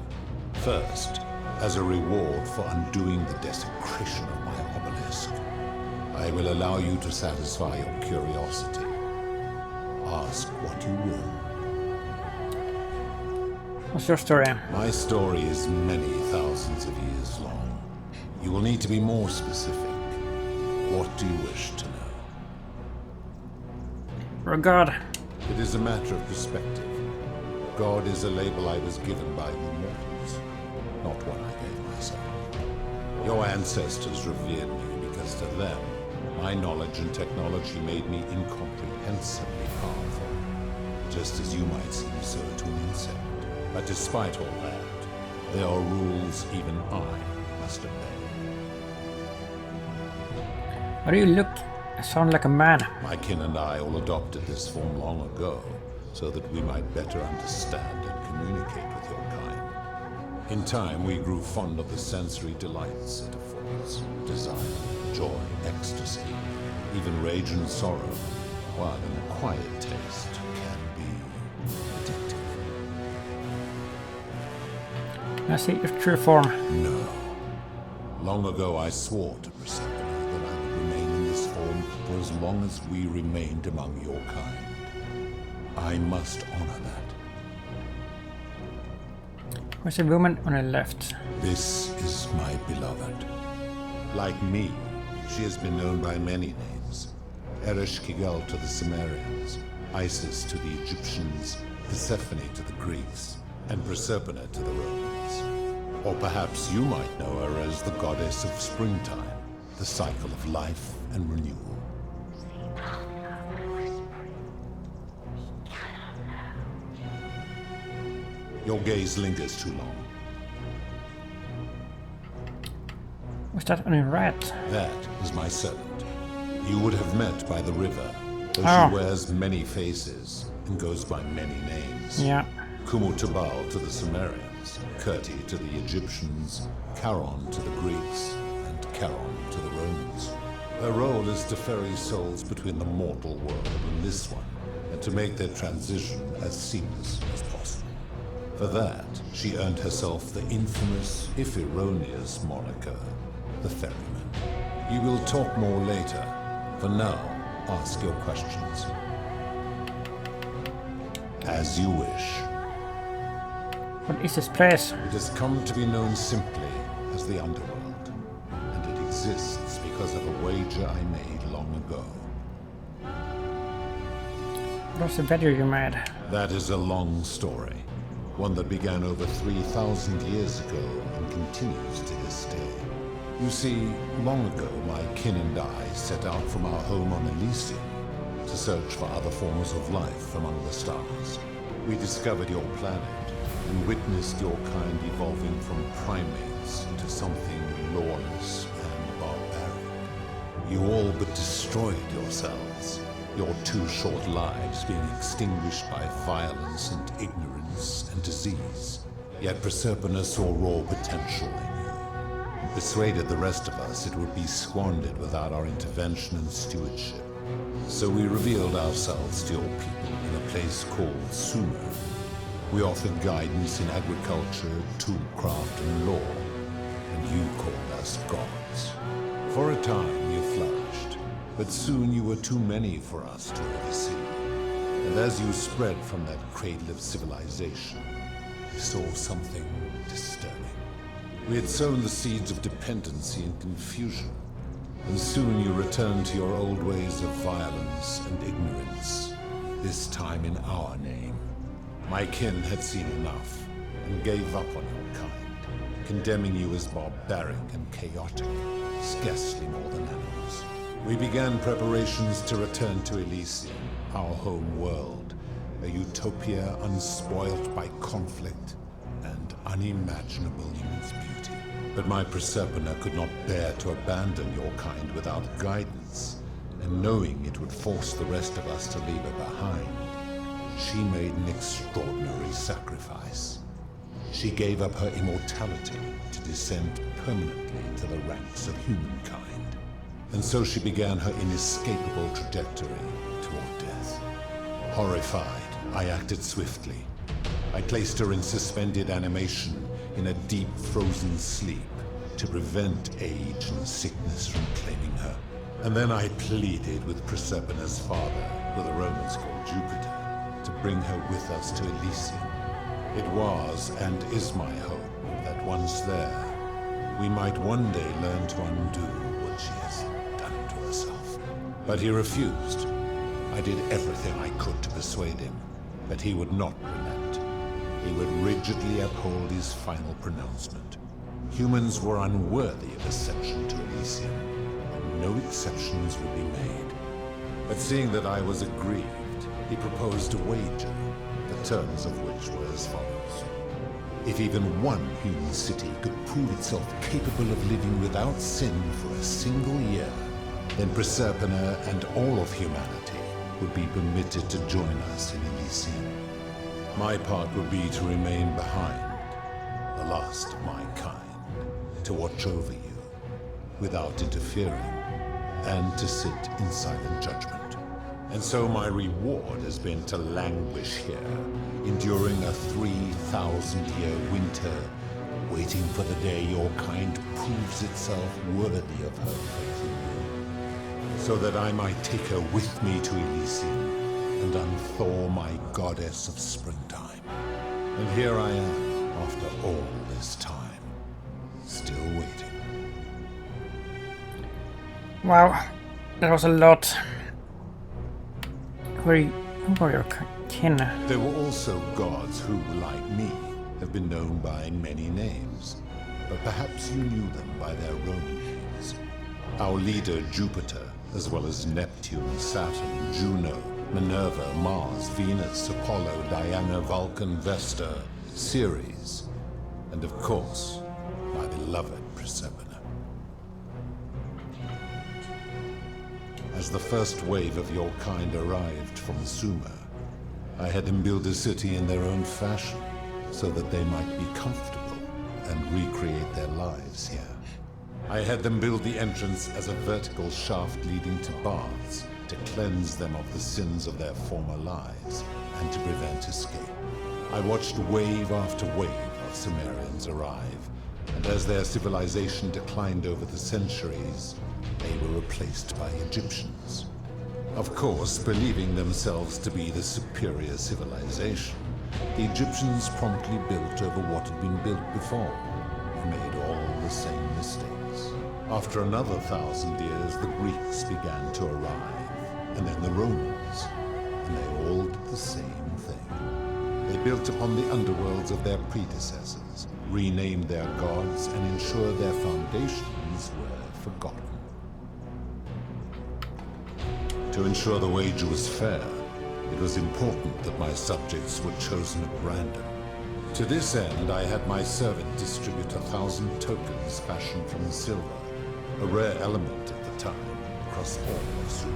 First, as a reward for undoing the desecration of my obelisk, I will allow you to satisfy your curiosity. Ask what you will. What's your story? My story is many thousands of years long. You will need to be more specific. What do you wish to know? Regard. It is a matter of perspective. God is a label I was given by you mortals, not one I gave myself. Your ancestors revered me because to them, my knowledge and technology made me incomprehensibly powerful, just as you might seem so to an insect. But despite all that, there are rules even I must obey. Why do you look... sound like a man? My kin and I all adopted this form long ago, so that we might better understand and communicate with your kind. In time, we grew fond of the sensory delights it affords. Desire, joy, ecstasy, even rage and sorrow, while an acquired taste can be addictive. I see your true form. No. Long ago I swore to Persephone that I would remain in this form for as long as we remained among your kind. I must honor that. Where's the woman on the left? This is my beloved. Like me, she has been known by many names. Ereshkigal to the Sumerians, Isis to the Egyptians, Persephone to the Greeks, and Proserpina to the Romans. Or perhaps you might know her as the goddess of springtime, the cycle of life and renewal. Your gaze lingers too long. Was that only rat? That is my servant. You would have met by the river, though Oh. she wears many faces and goes by many names. Yeah. Kumutabal to the Sumerians, Kirti to the Egyptians, Charon to the Greeks, and Charon to the Romans. Her role is to ferry souls between the mortal world and this one, and to make their transition as seamless as possible. For that, she earned herself the infamous, if erroneous, moniker, the Ferryman. You will talk more later. For now, ask your questions. As you wish. What is this place? It has come to be known simply as the Underworld, and it exists because of a wager I made long ago. What was the wager you made? That is a long story, one that began over 3,000 years ago and continues to this day. You see, long ago my kin and I set out from our home on Elysium to search for other forms of life among the stars. We discovered your planet and witnessed your kind evolving from primates into something lawless and barbaric. You all but destroyed yourselves, your 2 short lives being extinguished by violence and ignorance and disease. Yet Proserpina saw raw potential in you, and persuaded the rest of us it would be squandered without our intervention and stewardship. So we revealed ourselves to your people in a place called Sumer. We offered guidance in agriculture, toolcraft, and law, and you called us gods. For a time you flourished, but soon you were too many for us to oversee. And as you spread from that cradle of civilization, we saw something disturbing. We had sown the seeds of dependency and confusion, and soon you returned to your old ways of violence and ignorance, this time in our name. My kin had seen enough, and gave up on your kind, condemning you as barbaric and chaotic, scarcely more than animals. We began preparations to return to Elysium, our home world, a utopia unspoilt by conflict and unimaginable in its beauty. But my Proserpina could not bear to abandon your kind without guidance, and knowing it would force the rest of us to leave her behind, she made an extraordinary sacrifice. She gave up her immortality to descend permanently to the ranks of humankind. And so she began her inescapable trajectory toward death. Horrified, I acted swiftly. I placed her in suspended animation in a deep frozen sleep to prevent age and sickness from claiming her. And then I pleaded with Proserpina's father, who the Romans called Jupiter, to bring her with us to Elysium. It was and is my hope that once there, we might one day learn to undo what she has done to herself. But he refused. I did everything I could to persuade him, but he would not relent. He would rigidly uphold his final pronouncement. Humans were unworthy of ascension to Elysium, and no exceptions would be made. But seeing that I was aggrieved, he proposed a wager, the terms of which were as follows. If even one human city could prove itself capable of living without sin for a single year, then Proserpina and all of humanity would be permitted to join us in Elysium. My part would be to remain behind, the last of my kind, to watch over you without interfering, and to sit in silent judgment. And so my reward has been to languish here, enduring a 3,000-year winter, waiting for the day your kind proves itself worthy of her faith in you, so that I might take her with me to Elysium and unthaw my goddess of springtime. And here I am, after all this time, still waiting. Wow, that was a lot. Who were your kin? There were also gods who, like me, have been known by many names, but perhaps you knew them by their Roman names. Our leader, Jupiter, as well as Neptune, Saturn, Juno, Minerva, Mars, Venus, Apollo, Diana, Vulcan, Vesta, Ceres, and of course, my beloved Persephone. As the first wave of your kind arrived from Sumer, I had them build a city in their own fashion, so that they might be comfortable and recreate their lives here. I had them build the entrance as a vertical shaft leading to baths, to cleanse them of the sins of their former lives, and to prevent escape. I watched wave after wave of Sumerians arrive, and as their civilization declined over the centuries, they were replaced by Egyptians. Of course, believing themselves to be the superior civilization, the Egyptians promptly built over what had been built before, and made all the same mistakes. After another 1,000 years, the Greeks began to arrive, and then the Romans, and they all did the same thing. They built upon the underworlds of their predecessors, renamed their gods, and ensured their foundations were forgotten. To ensure the wager was fair, it was important that my subjects were chosen at random. To this end, I had my servant distribute 1,000 tokens fashioned from silver, a rare element at the time, across all of Sumer.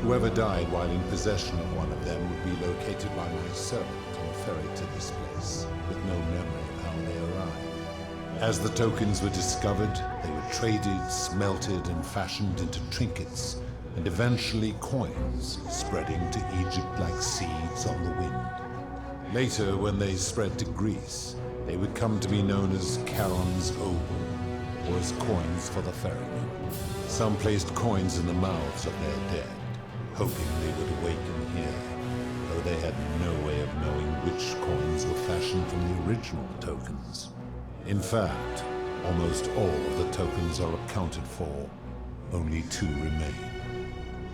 Whoever died while in possession of one of them would be located by my servant and ferried to this place, with no memory of how they arrived. As the tokens were discovered, they were traded, smelted, and fashioned into trinkets, and eventually coins, spreading to Egypt like seeds on the wind. Later, when they spread to Greece, they would come to be known as Charon's Oval, or as coins for the ferryman. Some placed coins in the mouths of their dead, hoping they would awaken here, though they had no way of knowing which coins were fashioned from the original tokens. In fact, almost all of the tokens are accounted for, only 2 remain.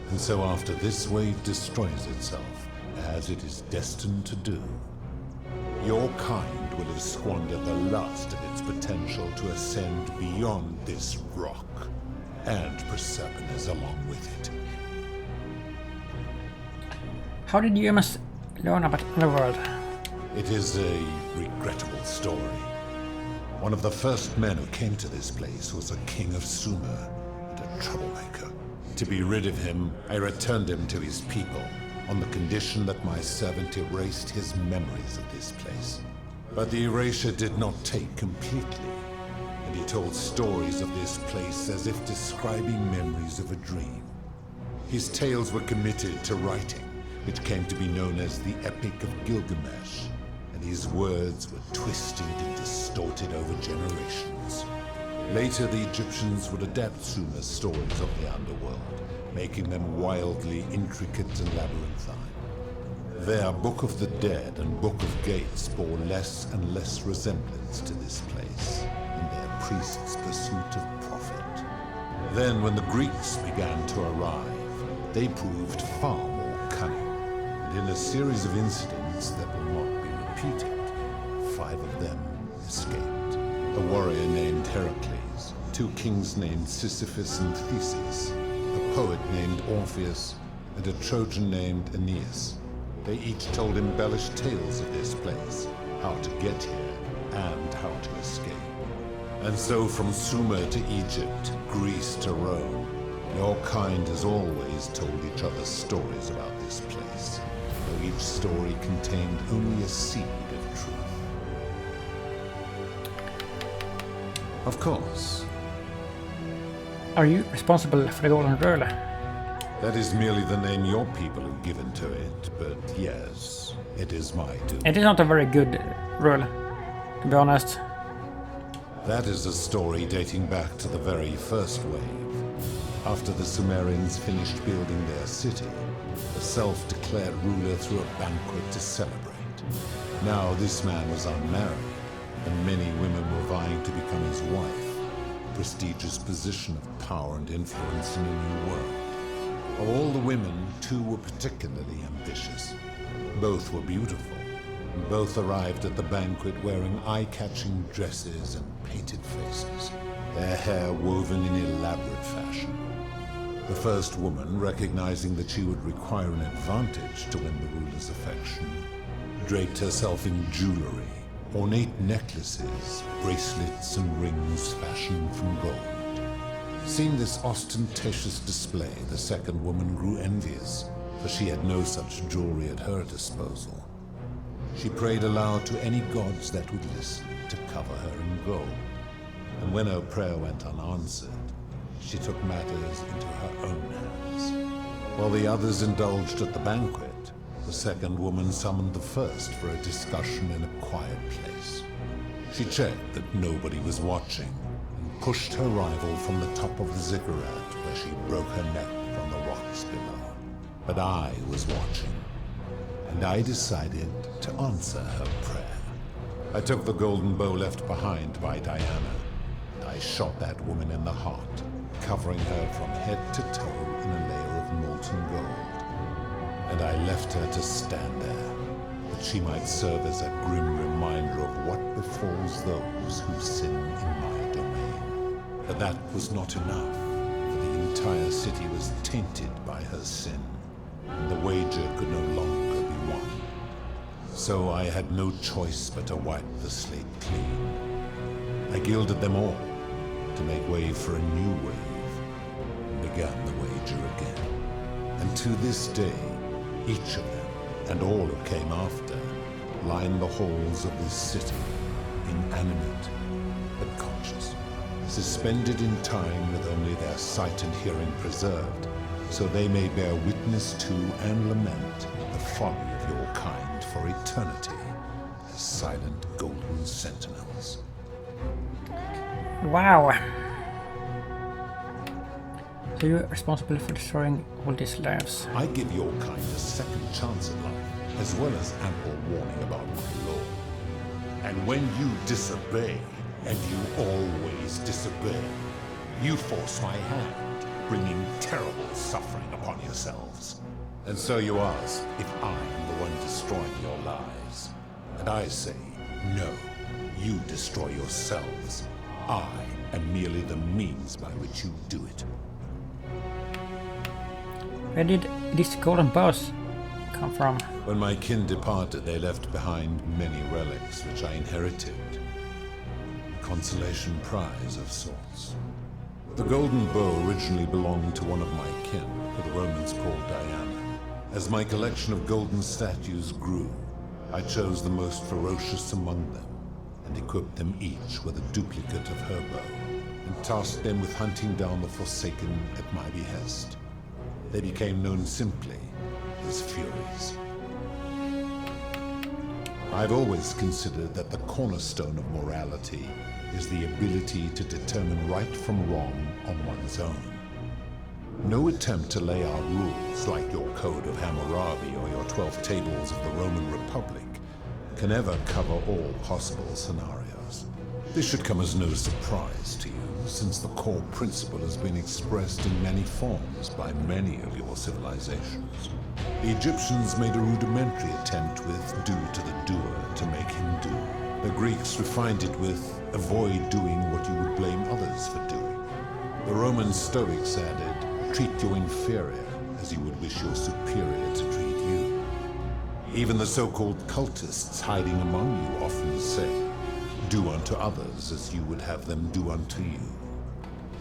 And so after this wave destroys itself, as it is destined to do, your kind will have squandered the last of its potential to ascend beyond this rock, and Persephone's along with it. How did humans learn about the world? It is a regrettable story. One of the first men who came to this place was a king of Sumer, and a troublemaker. To be rid of him, I returned him to his people, on the condition that my servant erased his memories of this place. But the erasure did not take completely, and he told stories of this place as if describing memories of a dream. His tales were committed to writing, which came to be known as the Epic of Gilgamesh, and his words were twisted and distorted over generations. Later, the Egyptians would adapt Sumer's stories of the underworld, making them wildly intricate and labyrinthine. Their Book of the Dead and Book of Gates bore less and less resemblance to this place in their priests' pursuit of profit. Then, when the Greeks began to arrive, they proved far more cunning, and in a series of incidents that will not be repeated, 5 of them escaped. A warrior named Heracles, 2 kings named Sisyphus and Theseus, a poet named Orpheus, and a Trojan named Aeneas. They each told embellished tales of this place, how to get here, and how to escape. And so from Sumer to Egypt, Greece to Rome, your kind has always told each other stories about this place, though each story contained only a seed of truth. Of course. Are you responsible for the Golden Rule? That is merely the name your people have given to it, but yes, it is my duty. It is not a very good rule, to be honest. That is a story dating back to the very first wave. After the Sumerians finished building their city, the self-declared ruler threw a banquet to celebrate. Now this man was unmarried, and many women were vying to become his wife, a prestigious position of power and influence in a new world. Of all the women, 2 were particularly ambitious. Both were beautiful, and both arrived at the banquet wearing eye-catching dresses and painted faces, their hair woven in elaborate fashion. The first woman, recognizing that she would require an advantage to win the ruler's affection, draped herself in jewelry, ornate necklaces, bracelets, and rings fashioned from gold. Seeing this ostentatious display, the second woman grew envious, for she had no such jewelry at her disposal. She prayed aloud to any gods that would listen to cover her in gold. And when her prayer went unanswered, she took matters into her own hands. While the others indulged at the banquet, the second woman summoned the first for a discussion in a quiet place. She checked that nobody was watching and pushed her rival from the top of the ziggurat where she broke her neck from the rocks below. But I was watching, and I decided to answer her prayer. I took the golden bow left behind by Diana, and I shot that woman in the heart, covering her from head to toe in a layer of molten gold. And I left her to stand there, that she might serve as a grim reminder of what befalls those who sin in my domain. But that was not enough, for the entire city was tainted by her sin, and the wager could no longer be won. So I had no choice but to wipe the slate clean. I gilded them all to make way for a new wave, and began the wager again. And to this day, each of them, and all who came after, line the halls of this city, inanimate but conscious, suspended in time with only their sight and hearing preserved, so they may bear witness to and lament the folly of your kind for eternity, as silent golden sentinels. Wow. So you're responsible for destroying all these lives. I give your kind a second chance at life, as well as ample warning about my law. And when you disobey, and you always disobey, you force my hand, bringing terrible suffering upon yourselves. And so you ask if I am the one destroying your lives. And I say, no, you destroy yourselves. I am merely the means by which you do it. Where did these golden bows come from? When my kin departed, they left behind many relics which I inherited. A consolation prize of sorts. The golden bow originally belonged to one of my kin, who the Romans called Diana. As my collection of golden statues grew, I chose the most ferocious among them, and equipped them each with a duplicate of her bow, and tasked them with hunting down the Forsaken at my behest. They became known simply as Furies. I've always considered that the cornerstone of morality is the ability to determine right from wrong on one's own. No attempt to lay out rules like your Code of Hammurabi or your 12 Tables of the Roman Republic can ever cover all possible scenarios. This should come as no surprise to you, since the core principle has been expressed in many forms by many of your civilizations. The Egyptians made a rudimentary attempt with do to the doer to make him do. The Greeks refined it with avoid doing what you would blame others for doing. The Roman Stoics added, treat your inferior as you would wish your superior to treat you. Even the so-called cultists hiding among you often say, do unto others as you would have them do unto you.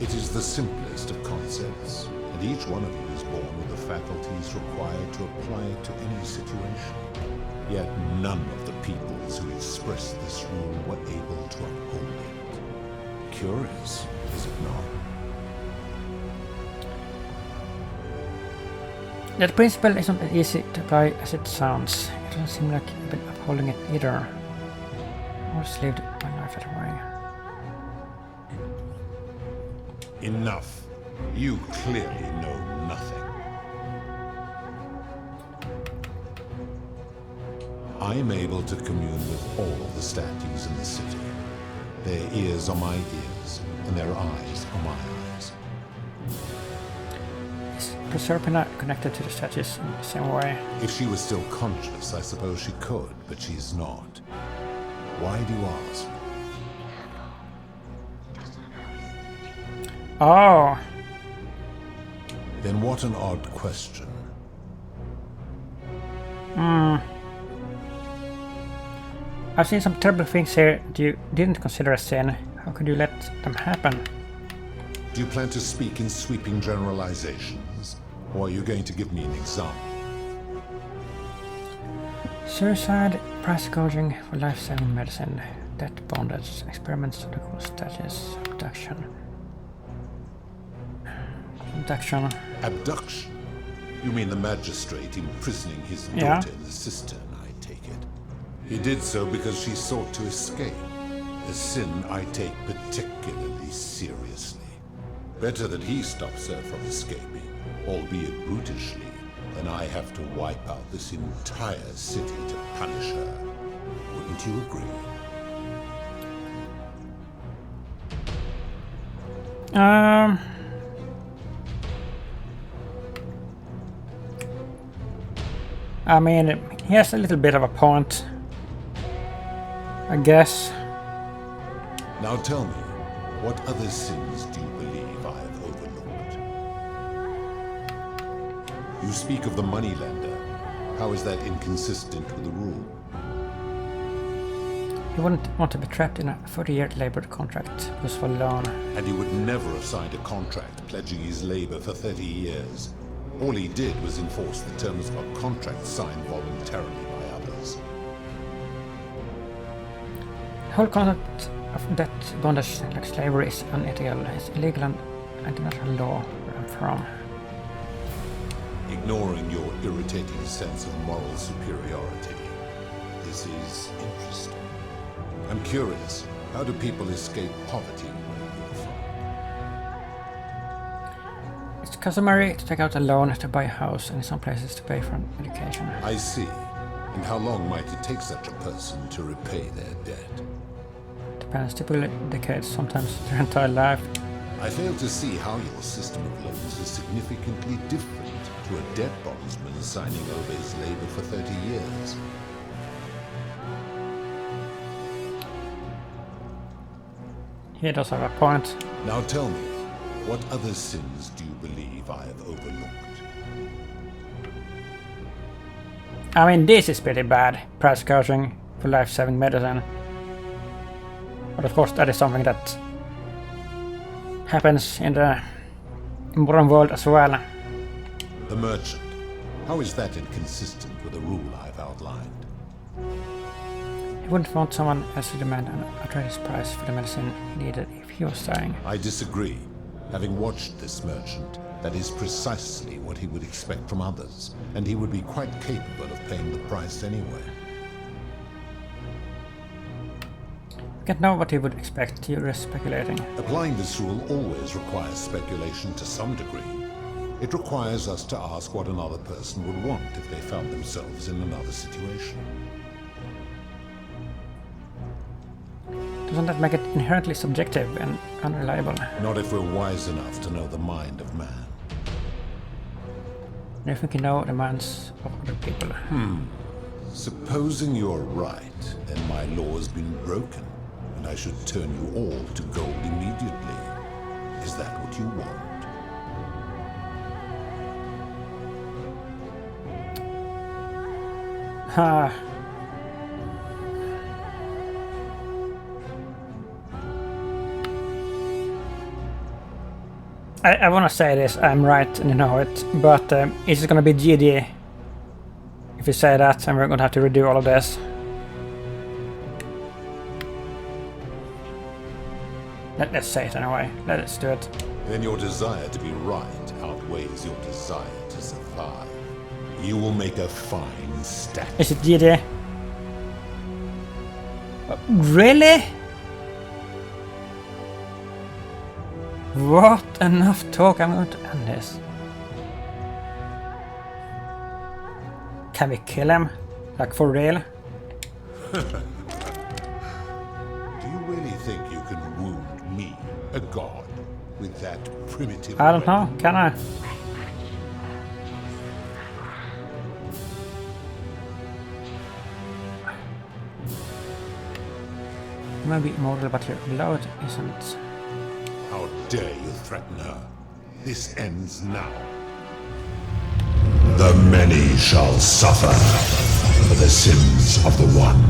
It is the simplest of concepts, and each one of you is born with the faculties required to apply it to any situation. Yet none of the peoples who expressed this rule were able to uphold it. Curious, is it not? That principle isn't as easy to apply as it sounds. It doesn't seem like you've been upholding it either. I just lived my life that way. Enough. You clearly know nothing. I am able to commune with all of the statues in the city. Their ears are my ears, and their eyes are my eyes. Is Proserpina connected to the statues in the same way? If she was still conscious, I suppose she could, but she's not. Why do you ask? Oh. Then what an odd question. I've seen some terrible things here that you didn't consider a sin. How could you let them happen? Do you plan to speak in sweeping generalizations? Or are you going to give me an example? Suicide, price gouging for life-saving medicine, death bondage, experiments on the cool status, abduction. Abduction. Abduction? You mean the magistrate imprisoning his daughter in the cistern, I take it? He did so because she sought to escape. A sin I take particularly seriously. Better that he stops her from escaping, albeit brutishly, than I have to wipe out this entire city to punish her. Wouldn't you agree? I mean, he has a little bit of a point, I guess. Now tell me, what other sins do you believe I have overlooked? You speak of the moneylender. How is that inconsistent with the rule? He wouldn't want to be trapped in a 30-year labor contract because of a loan. And he would never have signed a contract pledging his labor for 30 years. All he did was enforce the terms of a contract signed voluntarily by others. The whole concept of debt bondage like slavery is unethical. It's illegal and international law where I'm from. Ignoring your irritating sense of moral superiority, this is interesting. I'm curious, how do people escape poverty where you're from? It's customary to take out a loan to buy a house and in some places to pay for an education. I see. And how long might it take such a person to repay their debt? Depends, typically decades, sometimes their entire life. I fail to see how your system of loans is significantly different to a debt bondsman signing over his labor for 30 years. He does have a point. Now tell me, what other sins do you believe I have overlooked? I mean, this is pretty bad. Price gouging for life-saving medicine. But of course that is something that happens in the modern world as well. The merchant. How is that inconsistent with the rule I've outlined? He wouldn't want someone else to demand an outrageous price for the medicine needed if he was dying. I disagree. Having watched this merchant, that is precisely what he would expect from others, and he would be quite capable of paying the price anyway. You can't know what he would expect, you're just speculating. Applying this rule always requires speculation to some degree. It requires us to ask what another person would want if they found themselves in another situation. Doesn't that make it inherently subjective and unreliable? Not if we're wise enough to know the mind of man. And if we can know the minds of other people. Supposing you're right, then my law has been broken, and I should turn you all to gold immediately. Is that what you want? I want to say this, I'm right and you know it, but is it going to be GD if you say that and we're going to have to redo all of this? Let's say it anyway, let's do it. Then your desire to be right outweighs your desire to survive. You will make a fine statue. Is it GD? Really? What? Enough talk, I'm going to end this. Can we kill him? Like for real? Do you really think you can wound me, a god, with that primitive I don't know, can I? You may be immortal, but your blood isn't. How dare you threaten her? This ends now. The many shall suffer for the sins of the one.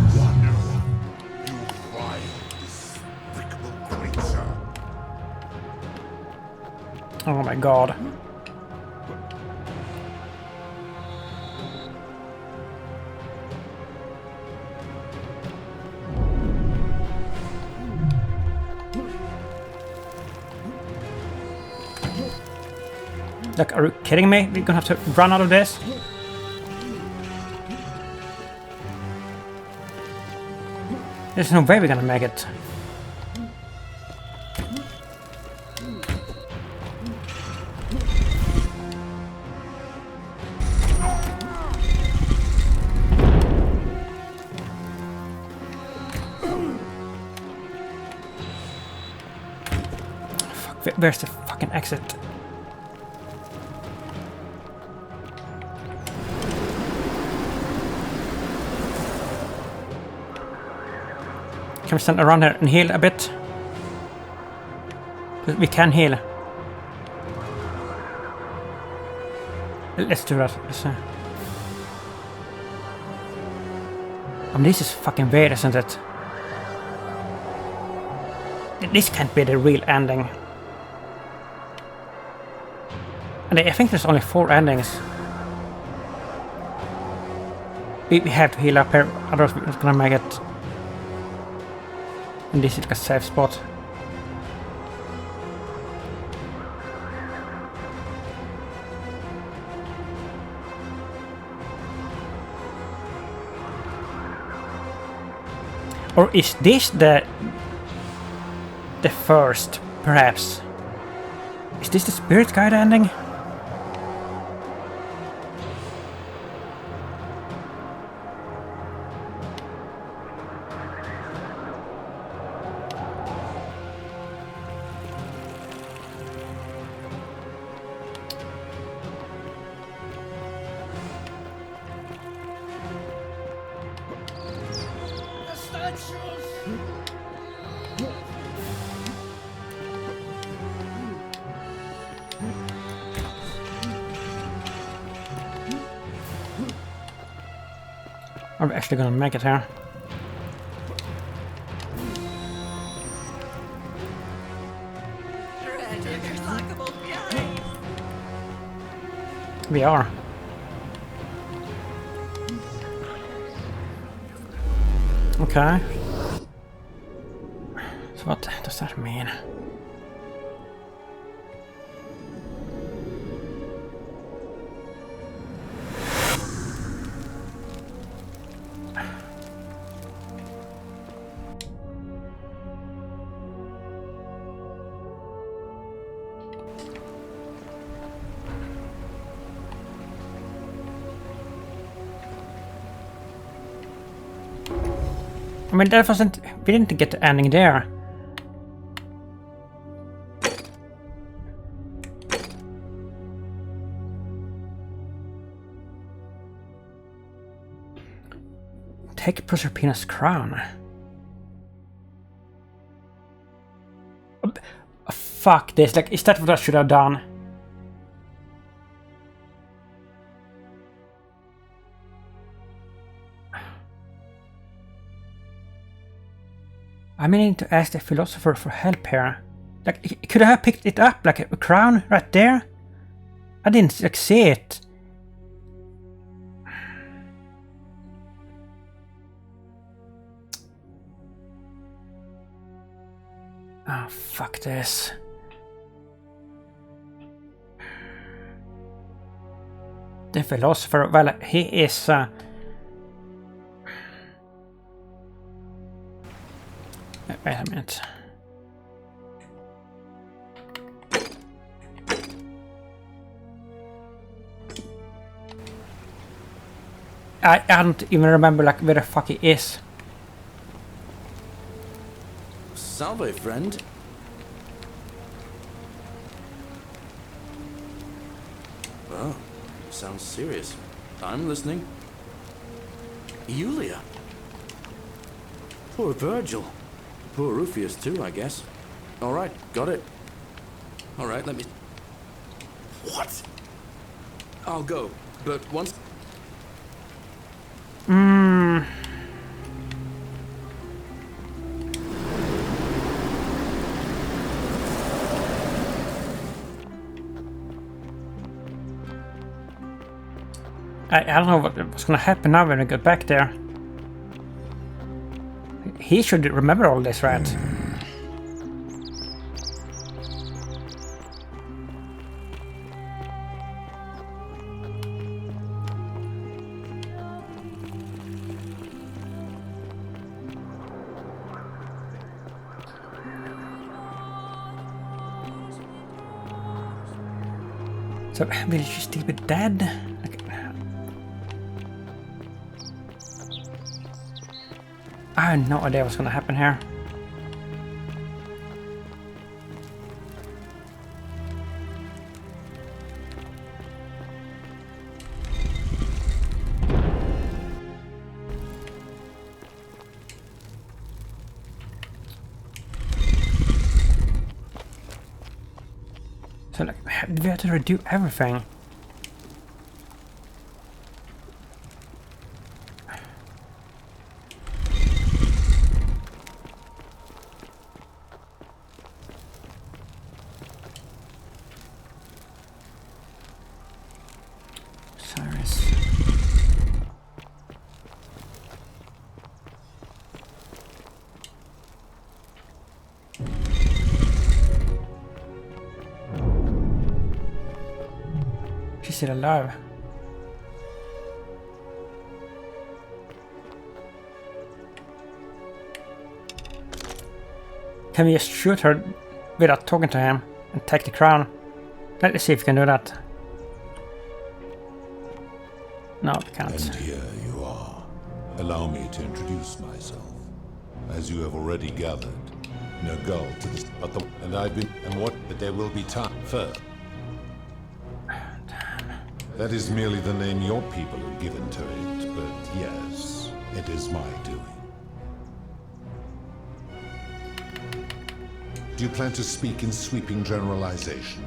Oh my god. Like, are you kidding me? We're gonna have to run out of this? There's no way we're gonna make it. Fuck, where's the fucking exit? Can we stand around here and heal a bit? We can heal. Let's do that. This is fucking weird, isn't it? This can't be the real ending. And I think there's only 4 endings. We have to heal up here, otherwise we're not gonna make it. And this is like a safe spot. Or is this the first, perhaps? Is this the spirit guide ending? Are we actually gonna make it here? We are. Okay. So what does that mean? I mean, that wasn't... We didn't get the ending there. Take Proserpina's crown. Fuck this. Like, is that what I should have done? I mean to ask the philosopher for help here. Like, could I have picked it up, like a crown right there? I didn't like see it. Oh, fuck this. The philosopher, well, he is... Wait a minute. I don't even remember like where the fuck he is. Salve, friend. Oh, sounds serious. I'm listening. Julia. Poor Virgil. Poor Rufius too, I guess. All right, got it. All right, let me... What? I'll go, but once... I don't know what's gonna happen now when we get back there. He should remember all this, right? So, will she still be dead? Like, I have no idea what's gonna happen here. So, like, we have to redo everything. Cyrus. She's still alive. Can we just shoot her without talking to him and take the crown? Let's see if we can do that. No, we can't. And here you are. Allow me to introduce myself. As you have already gathered, no girl to this, but the, and I've been, and what, but there will be time first. That is merely the name your people have given to it, but yes, it is my doing. Do you plan to speak in sweeping generalization?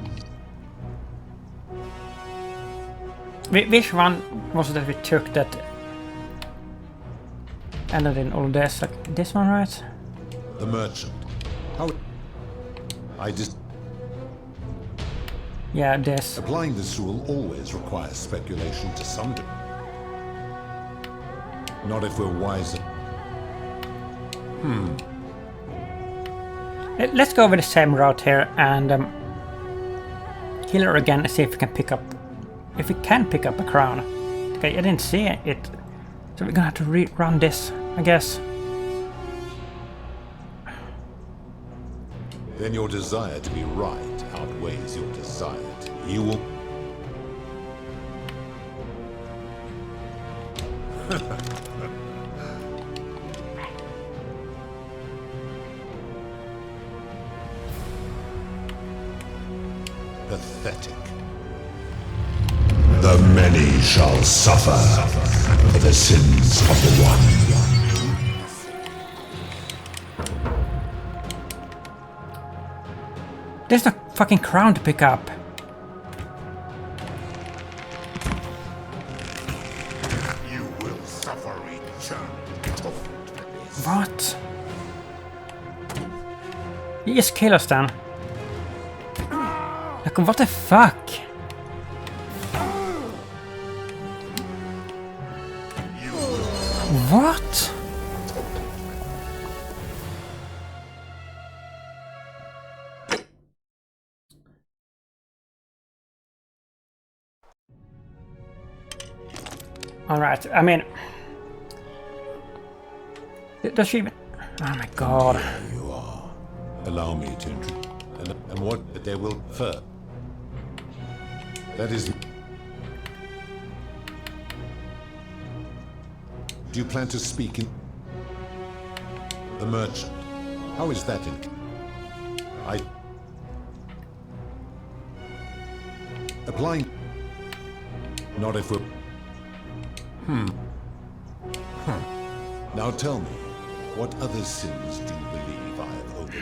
Which one was it that we took that ended in all this? Like this one, right? The merchant. How? I just. Yeah, this. Applying this rule always requires speculation to some degree. Not if we're wiser. Let's go with the same route here and kill her again and see if we can pick up. If we can pick up a crown. Okay, I didn't see it. So we're gonna have to rerun this, I guess. Then your desire to be right outweighs your desire to. You will. Pathetic. The many shall suffer for the sins of the one. There's no fucking crown to pick up. You will suffer eternal. What? You just kill us then. Like, what the fuck? What? Alright, I mean... Does she even... Oh my god. Here you are. Allow me to introduce... And what they will first. That is... Do you plan to speak in... The merchant? How is that in... Applying... Not if we're... Now tell me, what other sins do you believe I have overlooked?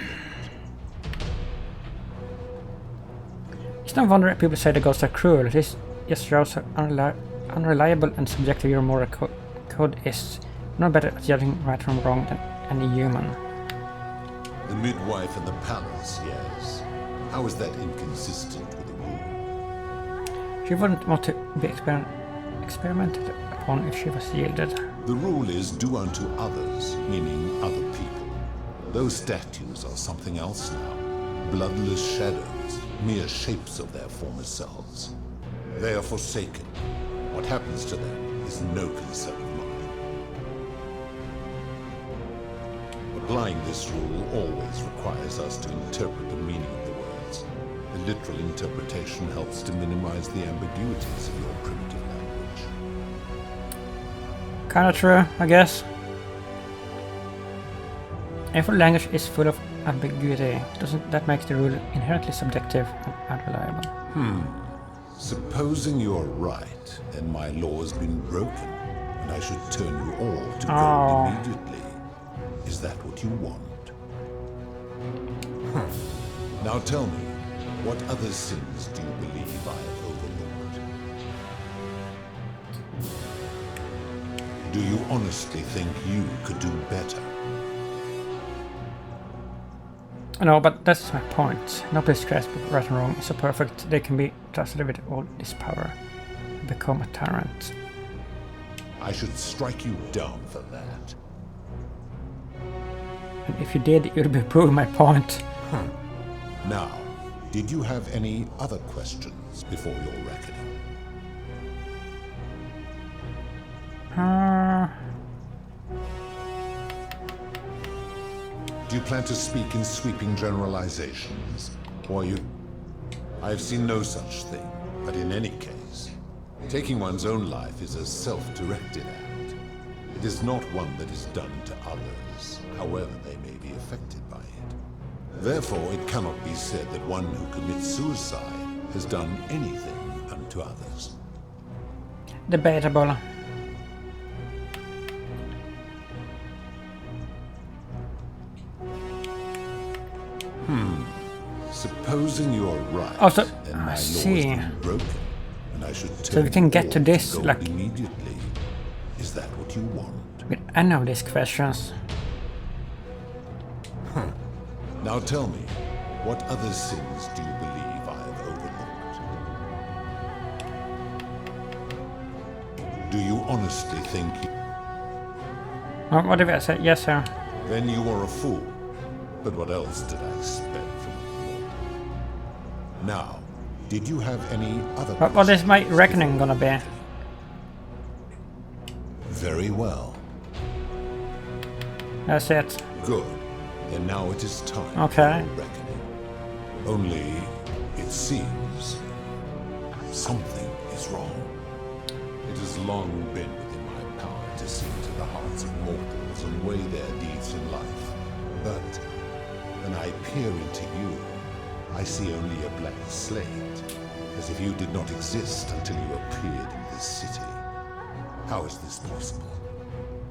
It's no wonder people say the ghosts are cruel. This just shows how unreliable and subjective your moral code is. No better at judging right from wrong than any human. The midwife and the palace, yes. How is that inconsistent with the rule? She wouldn't want to be experimented upon if she was yielded. The rule is do unto others, meaning other people. Those statues are something else now. Bloodless shadows, mere shapes of their former selves. They are forsaken. What happens to them is no concern of mine. Applying this rule always requires us to interpret the meaning of the words. The literal interpretation helps to minimize the ambiguities of your primitive language. Kinda true, I guess. Every language is full of ambiguity. Doesn't that make the rule inherently subjective and unreliable? Supposing you're right, then my law has been broken, and I should turn you all to gold immediately. Is that what you want? Now tell me, what other sins do you believe I have overlooked? Do you honestly think you could do better? No, but that's my point. Nobody's grasp of right and wrong is so perfect they can be trusted with all this power. Become a tyrant. I should strike you down for that. And if you did, you'd be proving my point. Now, did you have any other questions before your reckoning? Do you plan to speak in sweeping generalizations? Or you... I've seen no such thing, but in any case, taking one's own life is a self-directed act. It is not one that is done to others, however they may be affected by it. Therefore, it cannot be said that one who commits suicide has done anything unto others. Debatable. Supposing you're right, also, then my law has been broken, and I should turn so we can get to all this, gold like... immediately. Is that what you want? With any of these questions. Now tell me, what other sins do you believe I have overlooked? Do you honestly think you... What did I say? Yes, sir. Then you are a fool. But what else did I expect from you? Now, did you have any other... What is my reckoning gonna be? Very well. That's it. Good. Then now it is time Okay. for reckoning. Only, it seems, something is wrong. It has long been within my power to see into the hearts of mortals and weigh their deeds in life. But when I peer into you, I see only a blank slate, as if you did not exist until you appeared in this city. How is this possible?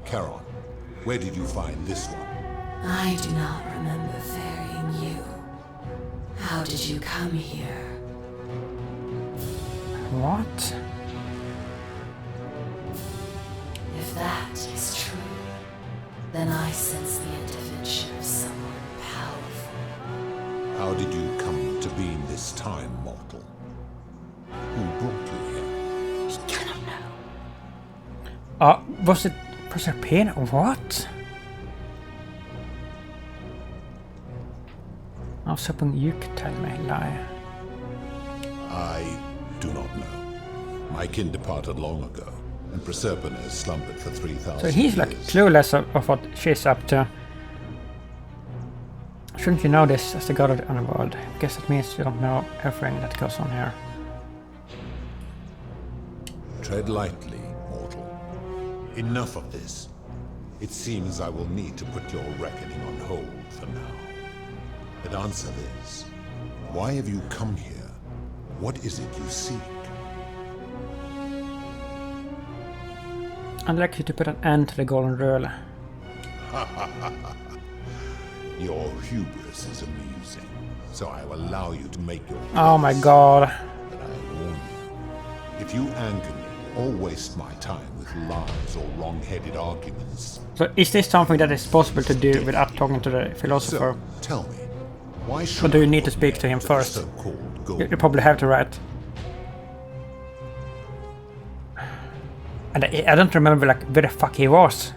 Charon, where did you find this one? I do not remember ferrying you. How did you come here? What? If that is true, then I sense the intervention of someone powerful. How did you come to be in this time, mortal? Who brought you here? He cannot know. Was it Proserpina? What? I was hoping you could tell me, lie. I do not know. My kin departed long ago, and Proserpina has slumbered for 3,000 So he's like clueless of what she's up to. Shouldn't you know this as the god of the underworld? I guess it means you don't know everything that goes on here. Tread lightly, mortal. Enough of this. It seems I will need to put your reckoning on hold for now. But answer this. Why have you come here? What is it you seek? I'd like you to put an end to the golden rule. Your hubris is amusing, so I will allow you to make your case. Oh my god. But I warn you, if you anger me or waste my time with lies or wrong-headed arguments... So is this something that is possible to do without talking to the philosopher? So, tell me, why should Or do you I need to put speak an to him end the first? so-called You golden probably have to, right? And I don't remember like where the fuck he was.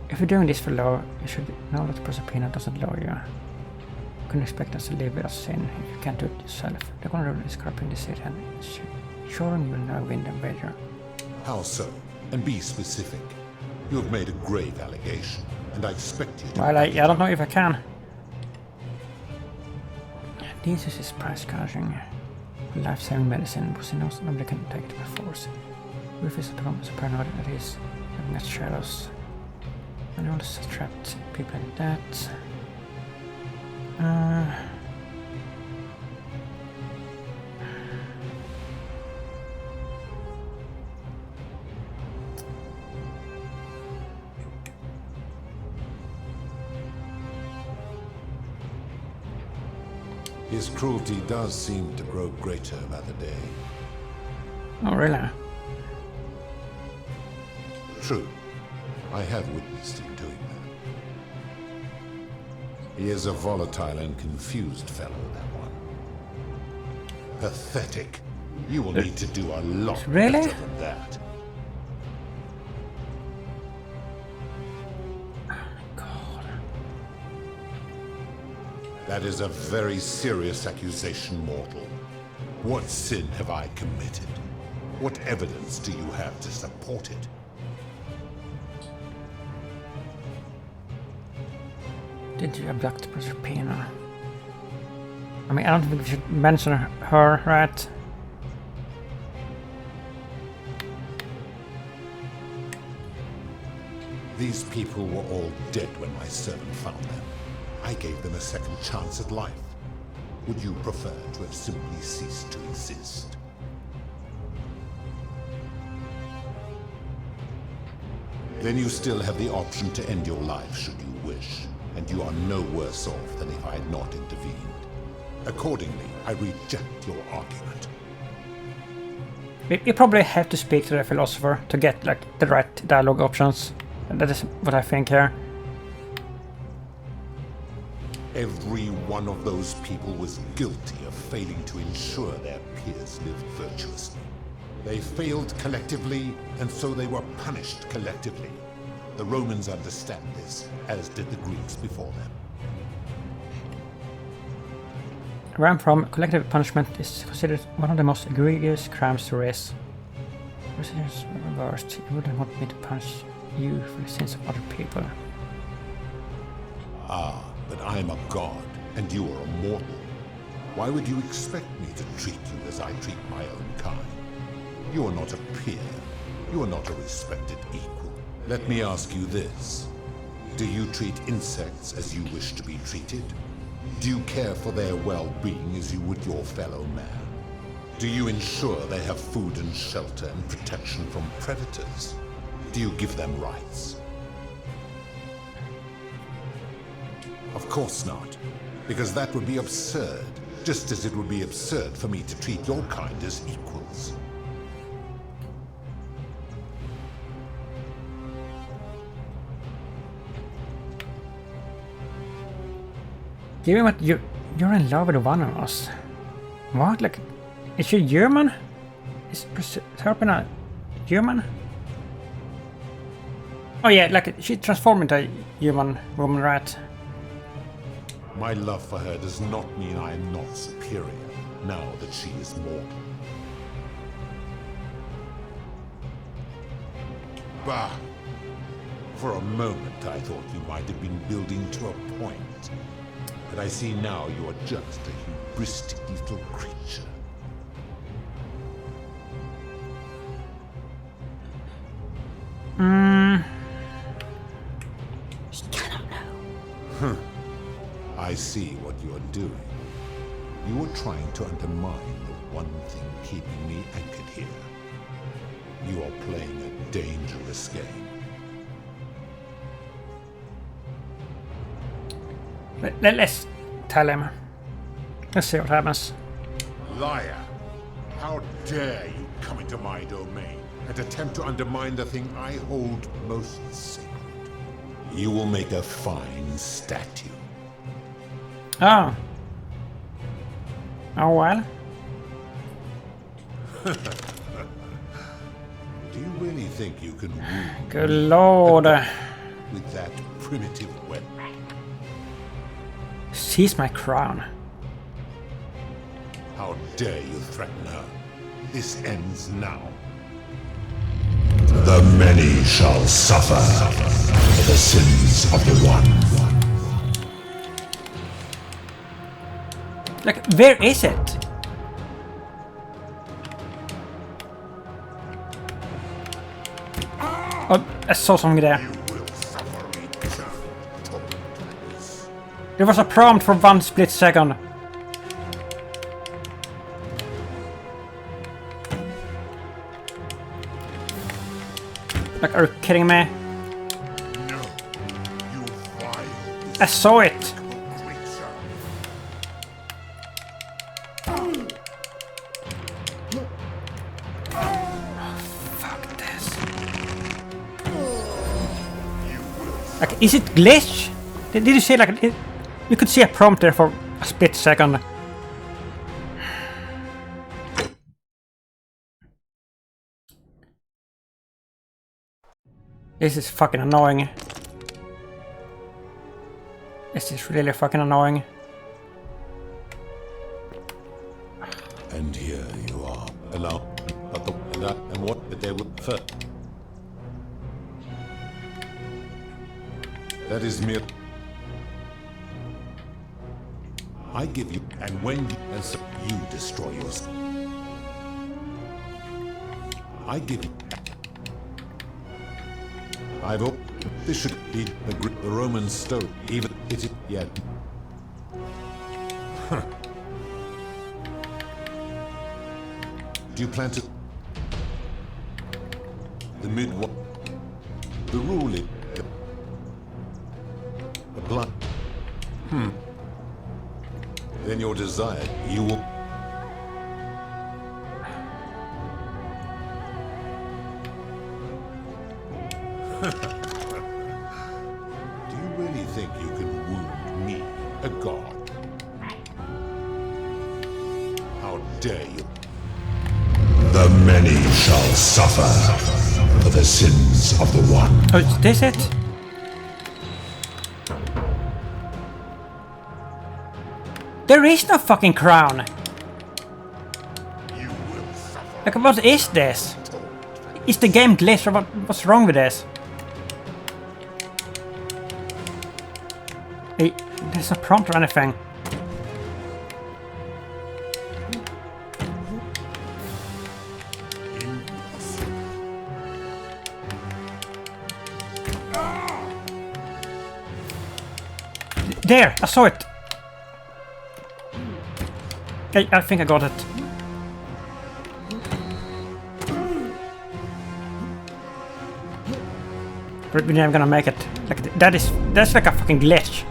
If you're doing this for love, you should know that Proserpina doesn't love you. Couldn't expect us to live without sin if you can't do it yourself. They're gonna ruin this carpet in the city and sure you will now win the wager. How so? And be specific. You have made a grave allegation, and I expect you to... Well, I don't know if I can. This is his price gouging. Life-saving medicine, because he knows nobody can take it by force. Wolf is so paranoid that he's looking at shadows. And he also trapped people like that. His cruelty does seem to grow greater by the day. Oh, really? True. I have witnessed him doing that. He is a volatile and confused fellow, that one. Pathetic. You will need to do a lot really? better than that. That is a very serious accusation, mortal. What sin have I committed? What evidence do you have to support it? Did you abduct Proserpina? I mean, I don't think we should mention her, right? These people were all dead when my servant found them. I gave them a second chance at life. Would you prefer to have simply ceased to exist? Then you still have the option to end your life should you wish, and you are no worse off than if I had not intervened. Accordingly, I reject your argument. We probably have to speak to the philosopher to get like the right dialogue options. That is what I think here. Every one of those people was guilty of failing to ensure their peers lived virtuously. They failed collectively, and so they were punished collectively. The Romans understand this, as did the Greeks before them. Where I'm from, collective punishment is considered one of the most egregious crimes to raise. Procedures reversed. You wouldn't want me to punish you for the sins of other people. Ah, but I am a god, and you are a mortal. Why would you expect me to treat you as I treat my own kind? You are not a peer. You are not a respected equal. Let me ask you this. Do you treat insects as you wish to be treated? Do you care for their well-being as you would your fellow man? Do you ensure they have food and shelter and protection from predators? Do you give them rights? Of course not, because that would be absurd, just as it would be absurd for me to treat your kind as equals. Given what you're in love with one of us. What? Like, is she human? Is Proserpina human? Oh yeah, like she transformed into a human woman, right? My love for her does not mean I am not superior, now that she is mortal. Bah! For a moment I thought you might have been building to a point. But I see now you are just a hubristic little creature. He cannot know. I see what you are doing. You are trying to undermine the one thing keeping me anchored here. You are playing a dangerous game. Let's tell him. Let's see what happens. Liar! How dare you come into my domain and attempt to undermine the thing I hold most sacred? You will make a fine statue. Oh. Oh well. Do you really really think you can wound Good lord. with that primitive weapon? Seize my crown. How dare you threaten her? This ends now. The many shall suffer for the sins of the one. Like, where is it? Oh, I saw something there. There was a prompt for 1 split second. Like, are you kidding me? No, you vile. I saw it. Fuck this. Like, is it glitch? Did you say like you could see a prompt there for a split second? This is fucking annoying. This is really fucking annoying. And here you are, alone. And what did they would first? That is mere. I give you, and when you, and so you destroy yourself. I give you. I've hoped this should be the Roman stone, even it is yet. Huh. Do you plan to? The mid what? The rule is the blood. Then your desire, you will. Do you really think you can wound me, a god? How dare you? The many shall suffer for the sins of the one. Oh, is this it? There is no fucking crown. Like, what is this? Is the game glitched or what's wrong with this? Hey, there's no prompt or anything. There, I saw it. I think I got it. But we're never gonna make it. Like that's like a fucking glitch.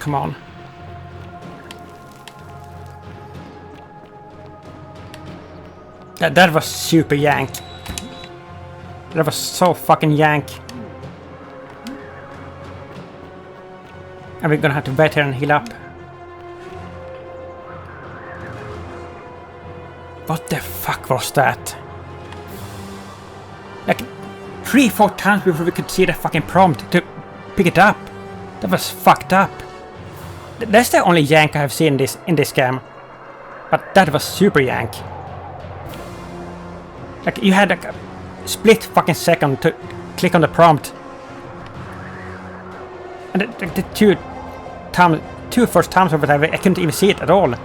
Come on. That was super yank. That was so fucking yank. And we're gonna have to wait here and heal up. What the fuck was that? Like 3-4 times before we could see the fucking prompt to pick it up. That was fucked up. That's the only yank I have seen in this game. But that was super yank. Like, you had like a split fucking second to click on the prompt. And the two first times or whatever, I couldn't even see it at all.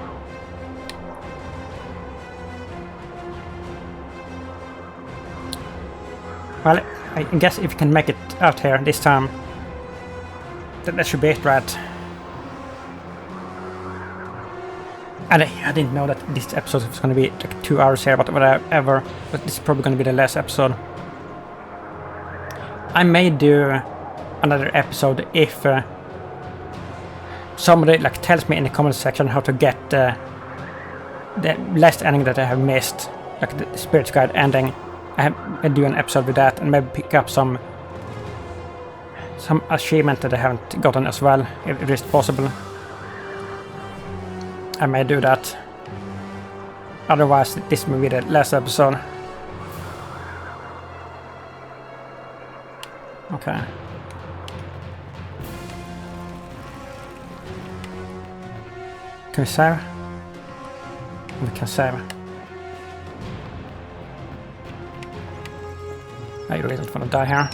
Well, I guess if you can make it out here this time, that should be it, right? And I didn't know that this episode was going to be like 2 hours here, but whatever. But this is probably going to be the last episode. I may do another episode if somebody like tells me in the comment section how to get the last ending that I have missed, like the Spirit's Guide ending. I do an episode with that and maybe pick up some achievement that I haven't gotten as well, if it is possible. I may do that. Otherwise, this may be the last episode. Okay. Can we save? We can save. I really don't want to die here.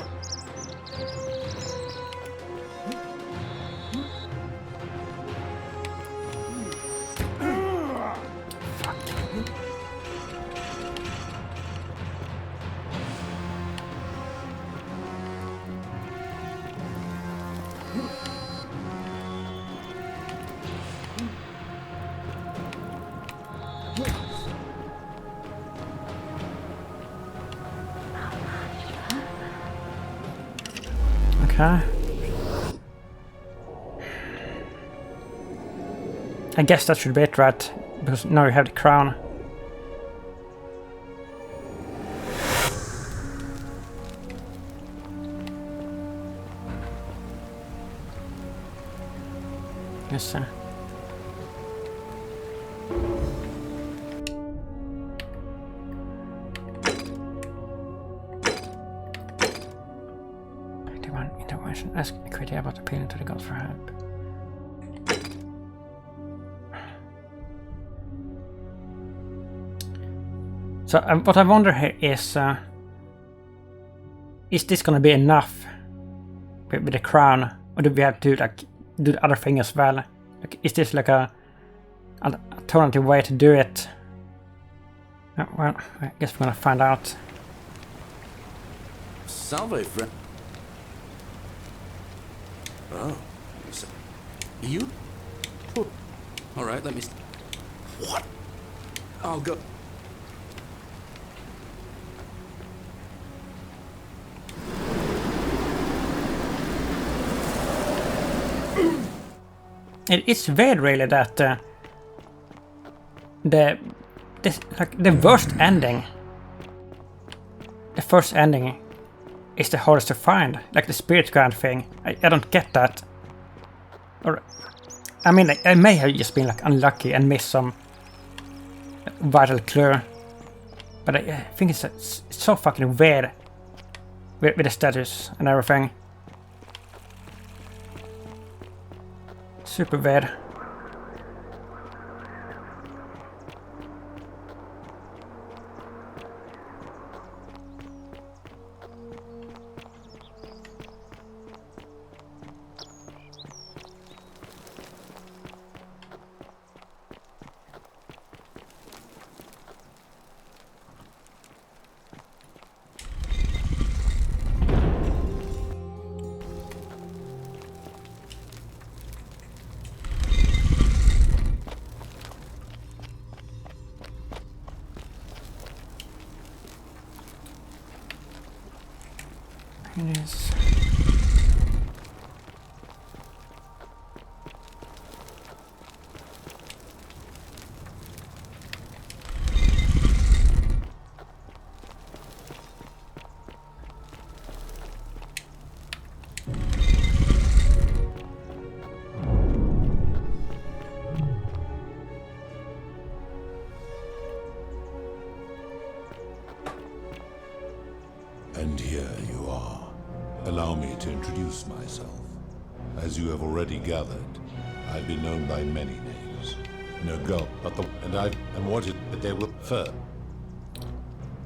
Okay. I guess that should be it, right? Because now you have the crown. Yes, sir. Ask Equity about appealing to the gods for help. So what I wonder here is this gonna be enough with the crown, or do we have to like do the other thing as well? Like, is this like an alternative way to do it? Well, I guess we're gonna find out. Salve, friend. Oh, you? All right, let me. What? I'll go. It's weird, really, that the worst ending, the first ending, is the hardest to find, like the Spirit Guide thing. I don't get that. Or, I mean, I may have just been like unlucky and missed some vital clue, but I think it's so fucking weird with the status and everything. Super weird. It is. And here you are. Allow me to introduce myself. As you have already gathered, I've been known by many names. No girl, but and wanted that they will fur.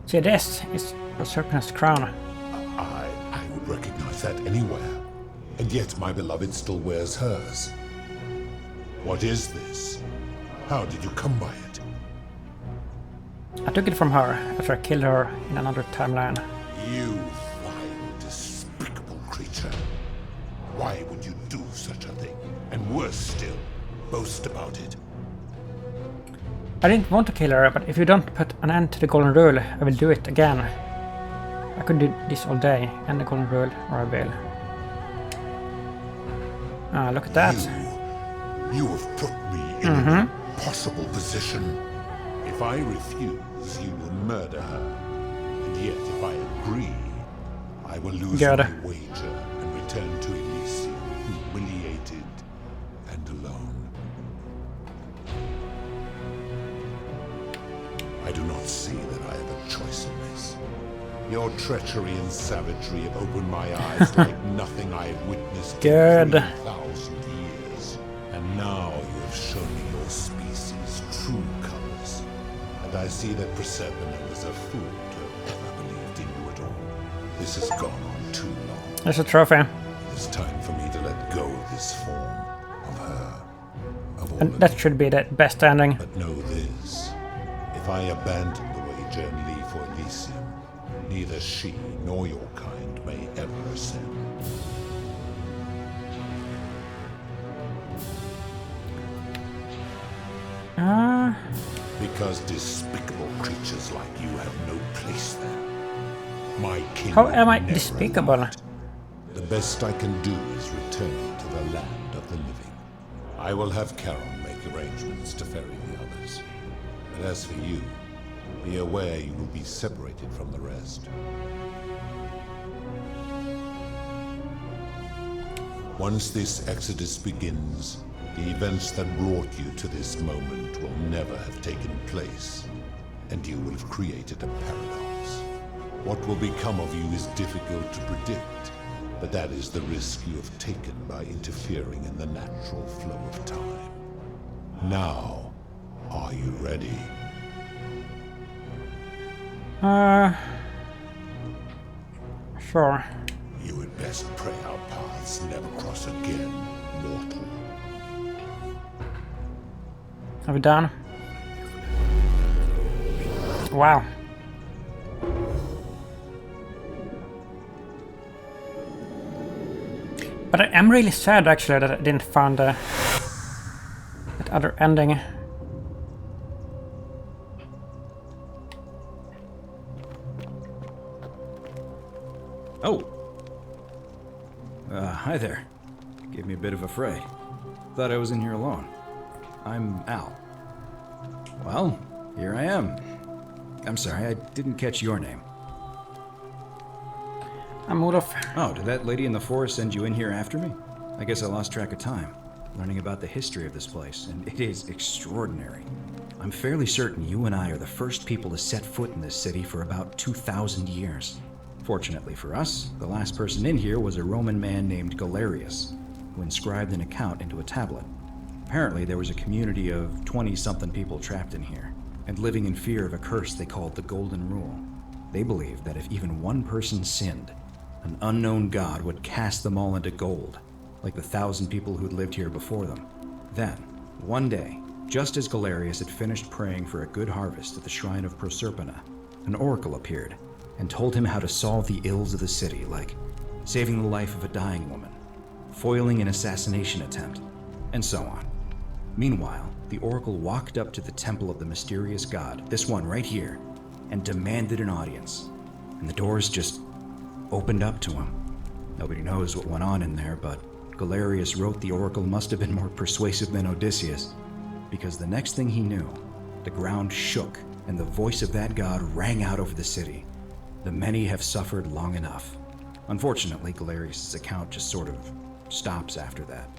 See, this is a serpent's crown. I would recognize that anywhere. And yet my beloved still wears hers. What is this? How did you come by it? I took it from her after I killed her in another timeline. You vile, despicable creature. Why would you do such a thing? And worse still, boast about it. I didn't want to kill her, but if you don't put an end to the golden rule, I will do it again. I could do this all day, end the golden rule, or I will. Ah, look at that. You have put me in an impossible position. If I refuse, you will murder her. And yet, if I agree, I will lose my wager and return to Elysium, humiliated and alone. I do not see that I have a choice in this. Your treachery and savagery have opened my eyes like nothing I have witnessed in 3,000 years. And now you have shown me your species' true colors. And I see that Proserpina was a fool to have ever believed in you at all. This has gone on too long. There's a trophy. It is time for me to let go of this form of her. Of all And that should be the best ending. But know this. If I abandon the wager and leave for Elysium, neither she nor your kind may ever ascend. Because despicable creatures like you have no place there. My king. How am I despicable? The best I can do is return to the land of the living. I will have Charon make arrangements to ferry the others. But as for you, be aware you will be separated from the rest. Once this exodus begins, the events that brought you to this moment will never have taken place, and you will have created a paradox. What will become of you is difficult to predict, but that is the risk you have taken by interfering in the natural flow of time. Now, are you ready? Sure. You had best pray our paths never cross again, mortal. Are we done? Wow. But I am really sad actually that I didn't find that other ending. Oh. Hi there. Gave me a bit of a fray. Thought I was in here alone. I'm Al. Well, here I am. I'm sorry, I didn't catch your name. I'm Olof. Oh, did that lady in the forest send you in here after me? I guess I lost track of time, learning about the history of this place, and it is extraordinary. I'm fairly certain you and I are the first people to set foot in this city for about 2,000 years. Fortunately for us, the last person in here was a Roman man named Galerius, who inscribed an account into a tablet. Apparently, there was a community of 20-something people trapped in here, and living in fear of a curse they called the Golden Rule. They believed that if even one person sinned, an unknown god would cast them all into gold, like the 1,000 people who'd lived here before them. Then, one day, just as Galerius had finished praying for a good harvest at the shrine of Proserpina, an oracle appeared and told him how to solve the ills of the city, like saving the life of a dying woman, foiling an assassination attempt, and so on. Meanwhile, the oracle walked up to the temple of the mysterious god, this one right here, and demanded an audience. And the doors just opened up to him. Nobody knows what went on in there, but Galerius wrote the oracle must have been more persuasive than Odysseus, because the next thing he knew, the ground shook and the voice of that god rang out over the city. The many have suffered long enough. Unfortunately, Galerius' account just sort of stops after that,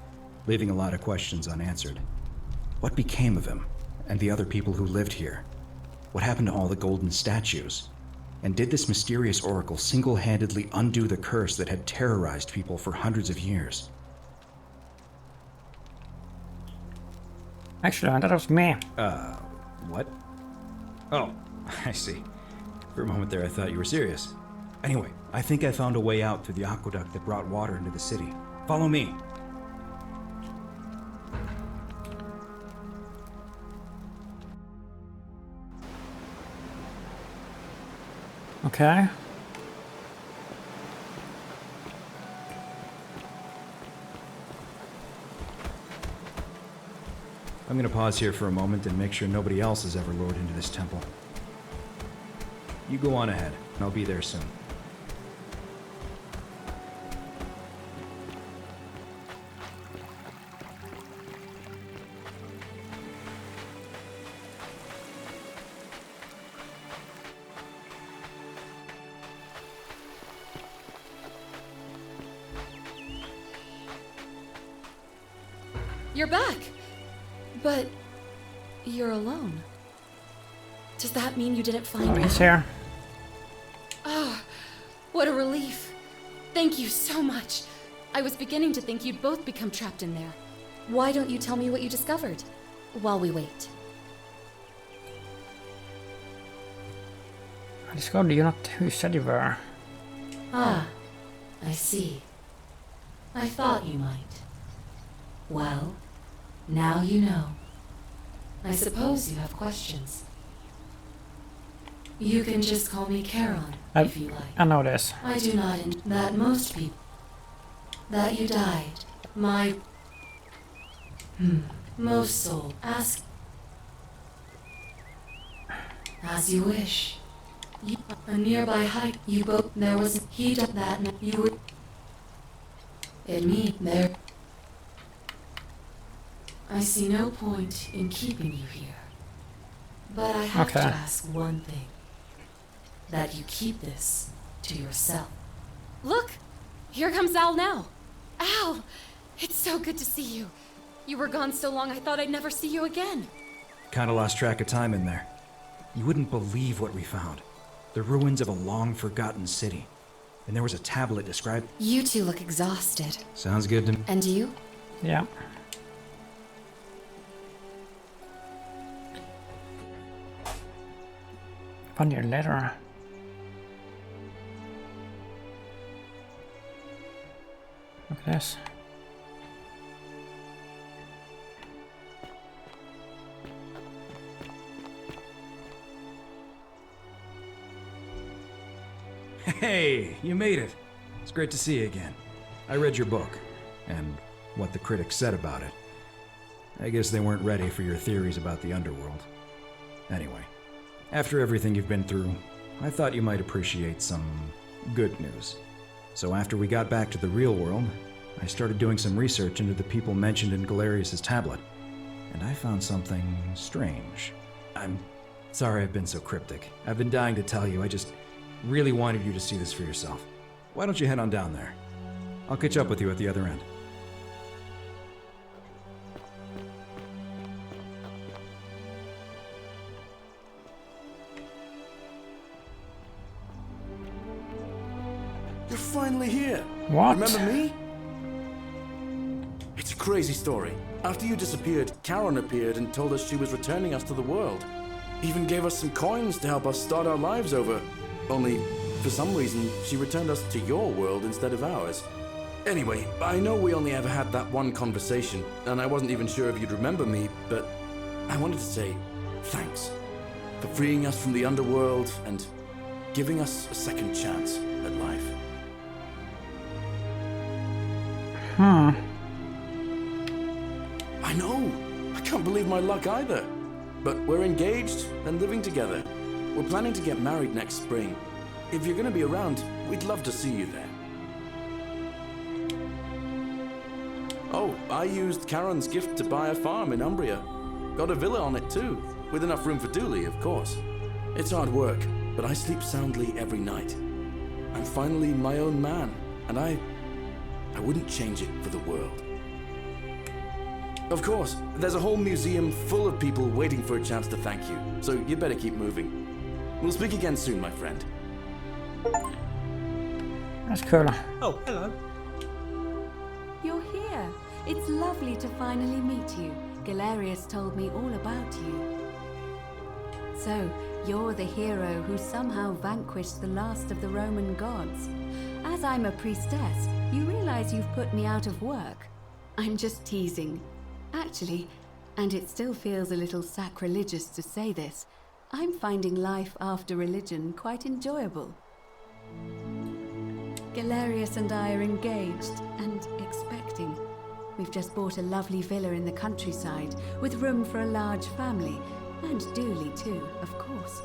leaving a lot of questions unanswered. What became of him and the other people who lived here? What happened to all the golden statues? And did this mysterious oracle single-handedly undo the curse that had terrorized people for hundreds of years? Actually, that was me. What? Oh, I see. For a moment there, I thought you were serious. Anyway, I think I found a way out through the aqueduct that brought water into the city. Follow me. Okay. gonna pause here for a moment and make sure nobody else has ever lured into this temple. You go on ahead. I'll be there soon. You're back! But you're alone. Does that mean you didn't find Oh, he's Al? here. Ah, what a relief. Thank you so much. I was beginning to think you'd both become trapped in there. Why don't you tell me what you discovered while we wait? I discovered you're not who you said you were. Ah, I see. I thought you might. Well, now you know. I suppose you have questions. You can just call me Charon, if you like. I know this. I do not that most people... That you died. My... Most soul. Ask... As you wish. You, a nearby hike, you both... There was... He did that... You were... It me... There... I see no point in keeping you here. But I have to ask one thing. That you keep this to yourself. Look! Here comes Al now. Al! It's so good to see you. You were gone so long I thought I'd never see you again. Kinda lost track of time in there. You wouldn't believe what we found. The ruins of a long-forgotten city. And there was a tablet described... You two look exhausted. Sounds good to me. And you? Yeah. Found your letter. Look at this. Hey, you made it. It's great to see you again. I read your book, and what the critics said about it. I guess they weren't ready for your theories about the underworld. Anyway, after everything you've been through, I thought you might appreciate some good news. So after we got back to the real world, I started doing some research into the people mentioned in Galerius' tablet, and I found something strange. I'm sorry I've been so cryptic. I've been dying to tell you, I just really wanted you to see this for yourself. Why don't you head on down there? I'll catch up with you at the other end. You're finally here. What? Remember me? It's a crazy story. After you disappeared, Charon appeared and told us she was returning us to the world. Even gave us some coins to help us start our lives over. Only, for some reason, she returned us to your world instead of ours. Anyway, I know we only ever had that one conversation, and I wasn't even sure if you'd remember me, but I wanted to say thanks for freeing us from the underworld and giving us a second chance at life. I know! I can't believe my luck either. But we're engaged and living together. We're planning to get married next spring. If you're gonna be around, we'd love to see you there. Oh, I used Charon's gift to buy a farm in Umbria. Got a villa on it too, with enough room for Dooley, of course. It's hard work, but I sleep soundly every night. I'm finally my own man, and I wouldn't change it for the world. Of course, there's a whole museum full of people waiting for a chance to thank you, so you better keep moving. We'll speak again soon, my friend. That's cool. Oh, hello. You're here. It's lovely to finally meet you. Galerius told me all about you. So, you're the hero who somehow vanquished the last of the Roman gods. As I'm a priestess, you realize you've put me out of work. I'm just teasing. Actually, and it still feels a little sacrilegious to say this, I'm finding life after religion quite enjoyable. Galerius and I are engaged and expecting. We've just bought a lovely villa in the countryside, with room for a large family, and Dooley too, of course.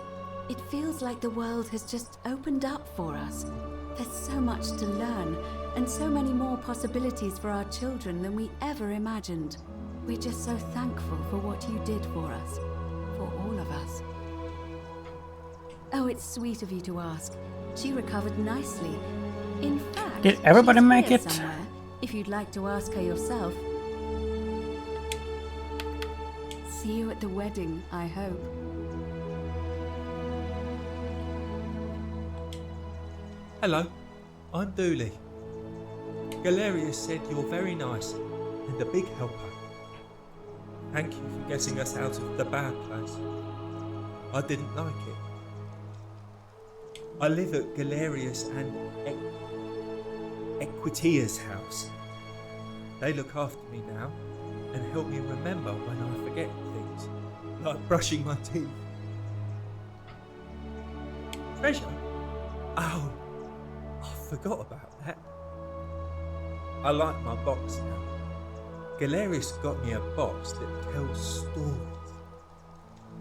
It feels like the world has just opened up for us. There's so much to learn, and so many more possibilities for our children than we ever imagined. We're just so thankful for what you did for us, for all of us. Oh, it's sweet of you to ask. She recovered nicely. In fact, did everybody she's make here it? somewhere, if you'd like to ask her yourself. See you at the wedding, I hope. Hello, I'm Dooley. Galerius said you're very nice and a big helper. Thank you for getting us out of the bad place. I didn't like it. I live at Galerius and Equitia's house. They look after me now and help me remember when I forget things, like brushing my teeth. Treasure? Oh, I forgot about that. I like my box now. Galerius got me a box that tells stories.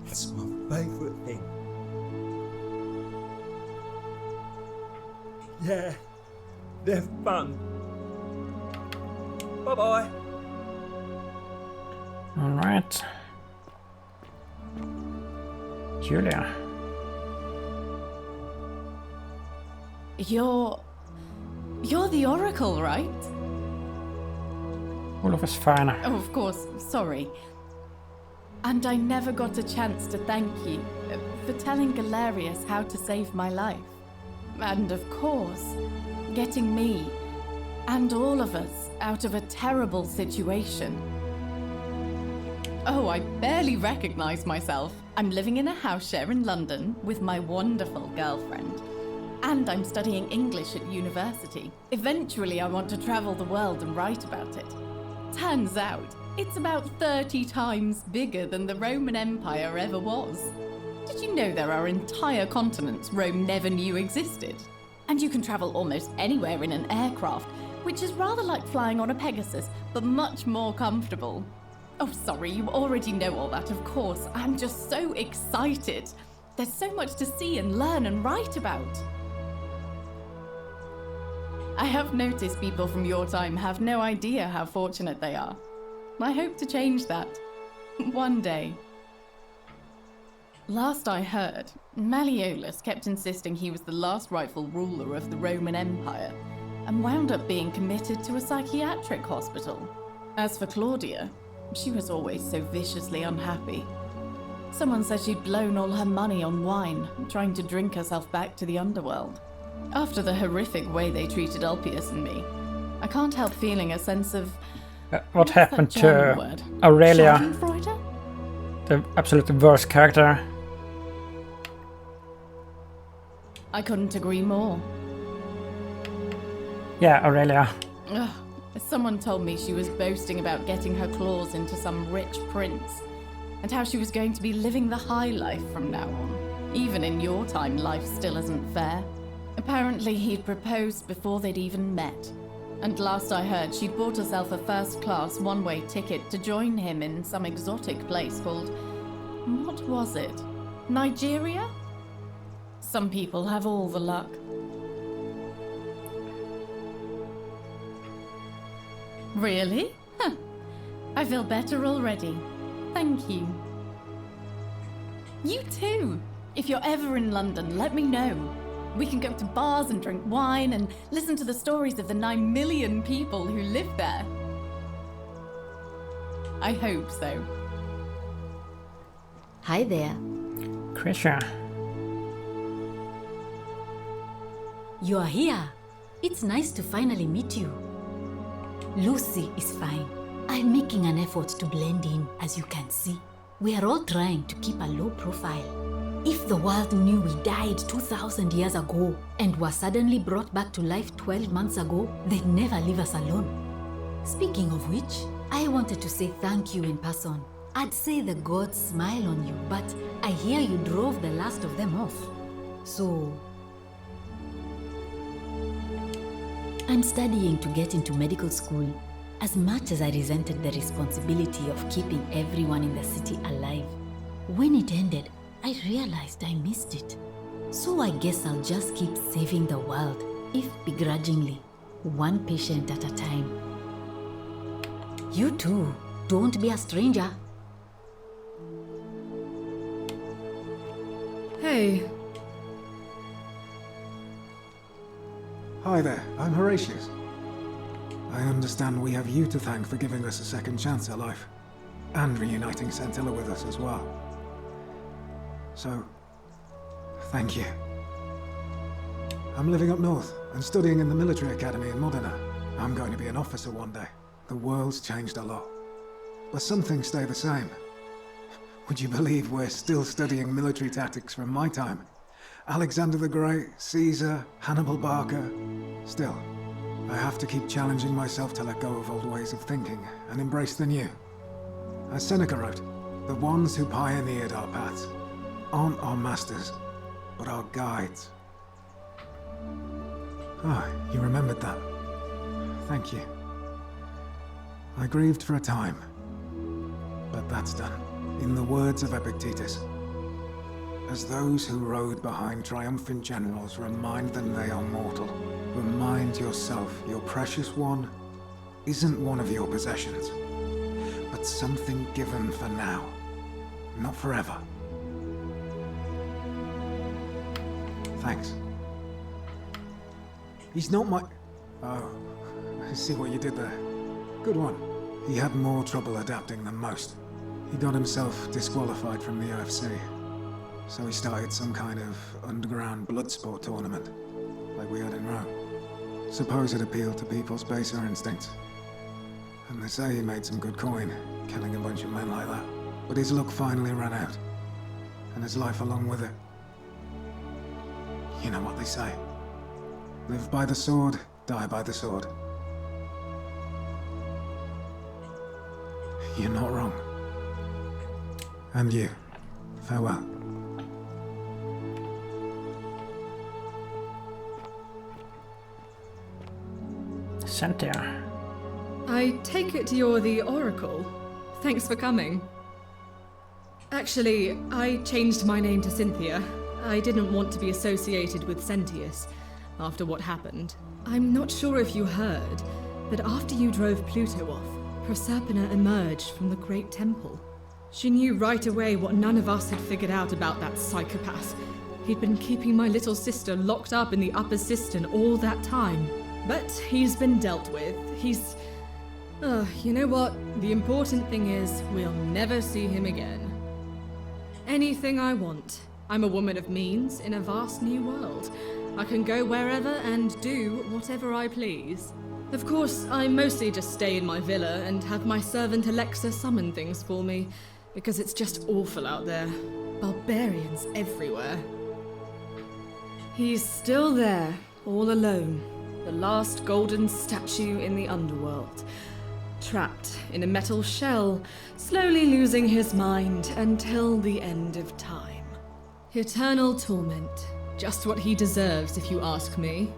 It's my favourite thing. Yeah, they're fun. Bye-bye. Alright. Julia. You're the Oracle, right? Olof is fine. Oh, of course, sorry. And I never got a chance to thank you for telling Galerius how to save my life. And of course, getting me and all of us out of a terrible situation. Oh, I barely recognize myself. I'm living in a house share in London with my wonderful girlfriend. And I'm studying English at university. Eventually, I want to travel the world and write about it. Turns out, it's about 30 times bigger than the Roman Empire ever was. Did you know there are entire continents Rome never knew existed? And you can travel almost anywhere in an aircraft, which is rather like flying on a Pegasus, but much more comfortable. Oh, sorry, you already know all that, of course. I'm just so excited. There's so much to see and learn and write about. I have noticed people from your time have no idea how fortunate they are. I hope to change that. One day. Last I heard, Malleolus kept insisting he was the last rightful ruler of the Roman Empire, and wound up being committed to a psychiatric hospital. As for Claudia, she was always so viciously unhappy. Someone said she'd blown all her money on wine, trying to drink herself back to the underworld. After the horrific way they treated Ulpius and me, I can't help feeling a sense of... what happened to Aurelia? Schadenfreude? The absolutely worst character. I couldn't agree more. Yeah, Aurelia. Ugh. Someone told me she was boasting about getting her claws into some rich prince, and how she was going to be living the high life from now on. Even in your time, life still isn't fair. Apparently he'd proposed before they'd even met. And last I heard, she'd bought herself a first-class one-way ticket to join him in some exotic place called... what was it? Nigeria? Some people have all the luck. Really? Huh. I feel better already. Thank you. You too! If you're ever in London, let me know. We can go to bars and drink wine and listen to the stories of the 9 million people who live there. I hope so. Hi there. Krisha. You are here. It's nice to finally meet you. Lucy is fine. I'm making an effort to blend in, as you can see. We are all trying to keep a low profile. If the world knew we died 2,000 years ago and were suddenly brought back to life 12 months ago, they'd never leave us alone. Speaking of which, I wanted to say thank you in person. I'd say the gods smile on you, but I hear you drove the last of them off. So... I'm studying to get into medical school. As much as I resented the responsibility of keeping everyone in the city alive, when it ended, I realized I missed it. So I guess I'll just keep saving the world, if begrudgingly, one patient at a time. You too, don't be a stranger. Hey. Hi there, I'm Horatius. I understand we have you to thank for giving us a second chance at life, and reuniting Scintilla with us as well. So, thank you. I'm living up north and studying in the military academy in Modena. I'm going to be an officer one day. The world's changed a lot, but some things stay the same. Would you believe we're still studying military tactics from my time? Alexander the Great, Caesar, Hannibal Barca. Still, I have to keep challenging myself to let go of old ways of thinking and embrace the new. As Seneca wrote, the ones who pioneered our paths aren't our masters, but our guides. Ah, you remembered that. Thank you. I grieved for a time, but that's done. In the words of Epictetus, as those who rode behind triumphant generals remind them they are mortal, remind yourself your precious one isn't one of your possessions, but something given for now, not forever. Thanks. He's not my... Oh, I see what you did there. Good one. He had more trouble adapting than most. He got himself disqualified from the UFC. So he started some kind of underground blood sport tournament, like we had in Rome. Suppose it appealed to people's baser instincts. And they say he made some good coin, killing a bunch of men like that. But his luck finally ran out, and his life along with it. You know what they say. Live by the sword, die by the sword. You're not wrong. And you, farewell. Cynthia. I take it you're the Oracle. Thanks for coming. Actually, I changed my name to Cynthia. I didn't want to be associated with Sentius after what happened. I'm not sure if you heard, but after you drove Pluto off, Proserpina emerged from the Great Temple. She knew right away what none of us had figured out about that psychopath. He'd been keeping my little sister locked up in the upper cistern all that time. But he's been dealt with. He's... you know what? The important thing is, we'll never see him again. Anything I want. I'm a woman of means in a vast new world. I can go wherever and do whatever I please. Of course, I mostly just stay in my villa and have my servant Alexa summon things for me, because it's just awful out there. Barbarians everywhere. He's still there, all alone. The last golden statue in the underworld. Trapped in a metal shell, slowly losing his mind until the end of time. Eternal torment. Just what he deserves, if you ask me.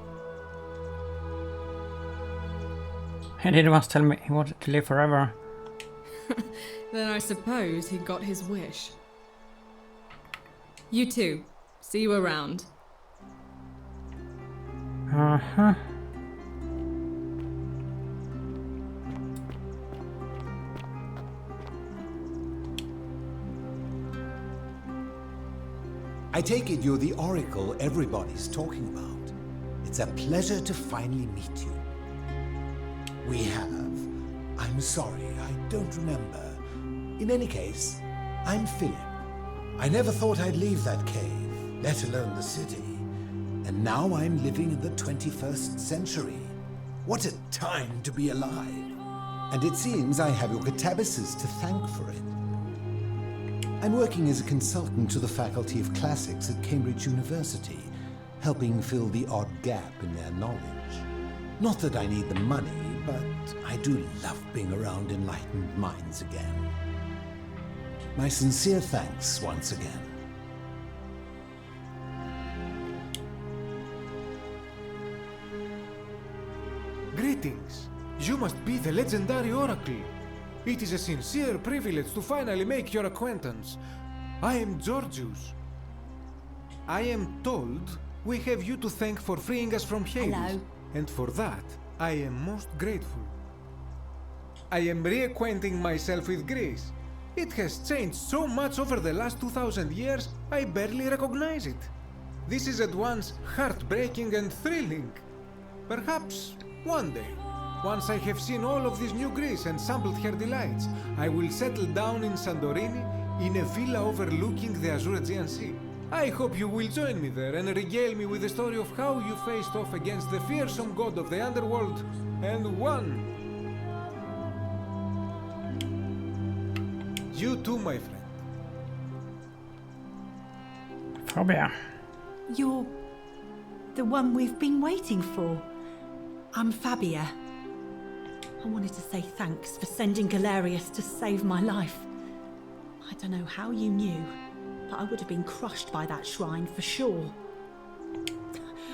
He didn't once tell me he wanted to live forever. Then I suppose he got his wish. You too. See you around. Uh-huh. I take it you're the Oracle everybody's talking about. It's a pleasure to finally meet you. We have. I'm sorry, I don't remember. In any case, I'm Philip. I never thought I'd leave that cave, let alone the city. And now I'm living in the 21st century. What a time to be alive. And it seems I have your catabasis to thank for it. I'm working as a consultant to the Faculty of Classics at Cambridge University, helping fill the odd gap in their knowledge. Not that I need the money, but I do love being around enlightened minds again. My sincere thanks once again. Greetings. You must be the legendary Oracle. It is a sincere privilege to finally make your acquaintance. I am Georgius. I am told we have you to thank for freeing us from Hades. Hello. And for that, I am most grateful. I am reacquainting myself with Greece. It has changed so much over the last 2000 years, I barely recognize it. This is at once heartbreaking and thrilling. Perhaps one day, once I have seen all of this new Greece and sampled her delights, I will settle down in Santorini in a villa overlooking the Azure Aegean Sea. I hope you will join me there and regale me with the story of how you faced off against the fearsome god of the underworld and won. You too, my friend. Fabia. You're the one we've been waiting for. I'm Fabia. I wanted to say thanks for sending Galerius to save my life. I don't know how you knew, but I would have been crushed by that shrine for sure.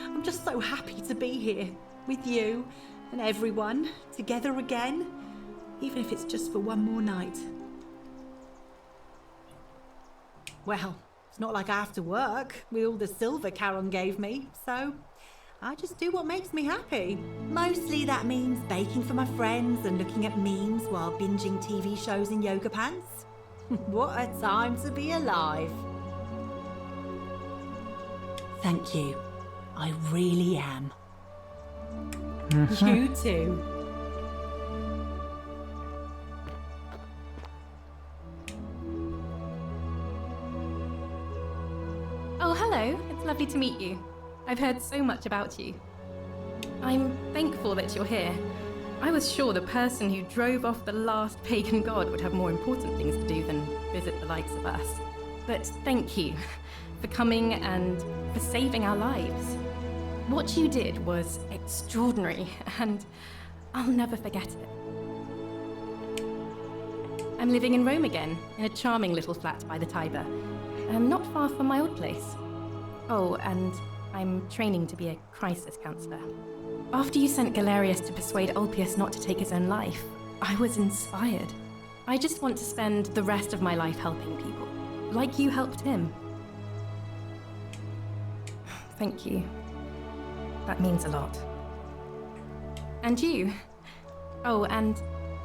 I'm just so happy to be here with you and everyone together again, even if it's just for one more night. Well, it's not like I have to work with all the silver Charon gave me, so I just do what makes me happy. Mostly that means baking for my friends and looking at memes while binging TV shows in yoga pants. What a time to be alive. Thank you. I really am. You too. Oh, hello. It's lovely to meet you. I've heard so much about you. I'm thankful that you're here. I was sure the person who drove off the last pagan god would have more important things to do than visit the likes of us. But thank you for coming and for saving our lives. What you did was extraordinary, and I'll never forget it. I'm living in Rome again, in a charming little flat by the Tiber, not far from my old place. Oh, and I'm training to be a crisis counselor. After you sent Galerius to persuade Ulpius not to take his own life, I was inspired. I just want to spend the rest of my life helping people, like you helped him. Thank you. That means a lot. And you. Oh, and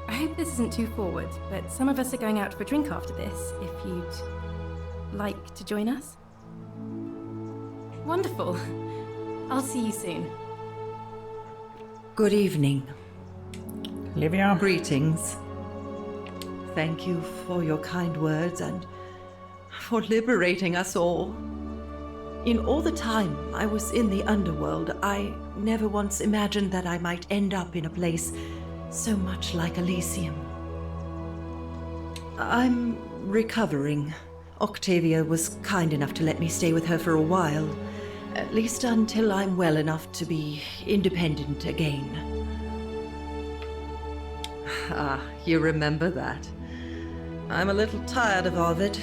I hope this isn't too forward, but some of us are going out for a drink after this, if you'd like to join us. Wonderful. I'll see you soon. Good evening. Livia. Greetings. Thank you for your kind words and for liberating us all. In all the time I was in the underworld, I never once imagined that I might end up in a place so much like Elysium. I'm recovering. Octavia was kind enough to let me stay with her for a while, at least until I'm well enough to be independent again. Ah, you remember that. I'm a little tired of Ovid,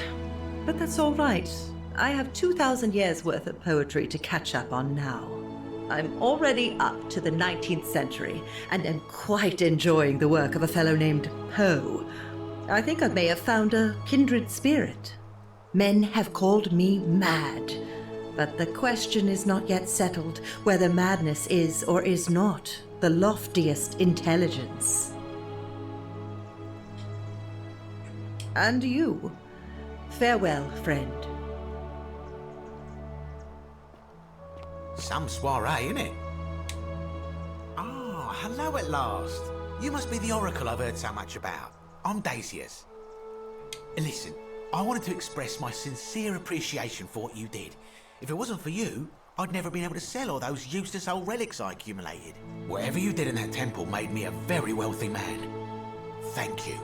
but that's all right. I have 2,000 years worth of poetry to catch up on now. I'm already up to the 19th century and am quite enjoying the work of a fellow named Poe. I think I may have found a kindred spirit. Men have called me mad, but the question is not yet settled whether madness is or is not the loftiest intelligence. And you, farewell, friend. Some soiree, innit? Ah, hello at last. You must be the oracle I've heard so much about. I'm Daisius. Listen, I wanted to express my sincere appreciation for what you did. If it wasn't for you, I'd never been able to sell all those useless old relics I accumulated. Whatever you did in that temple made me a very wealthy man. Thank you.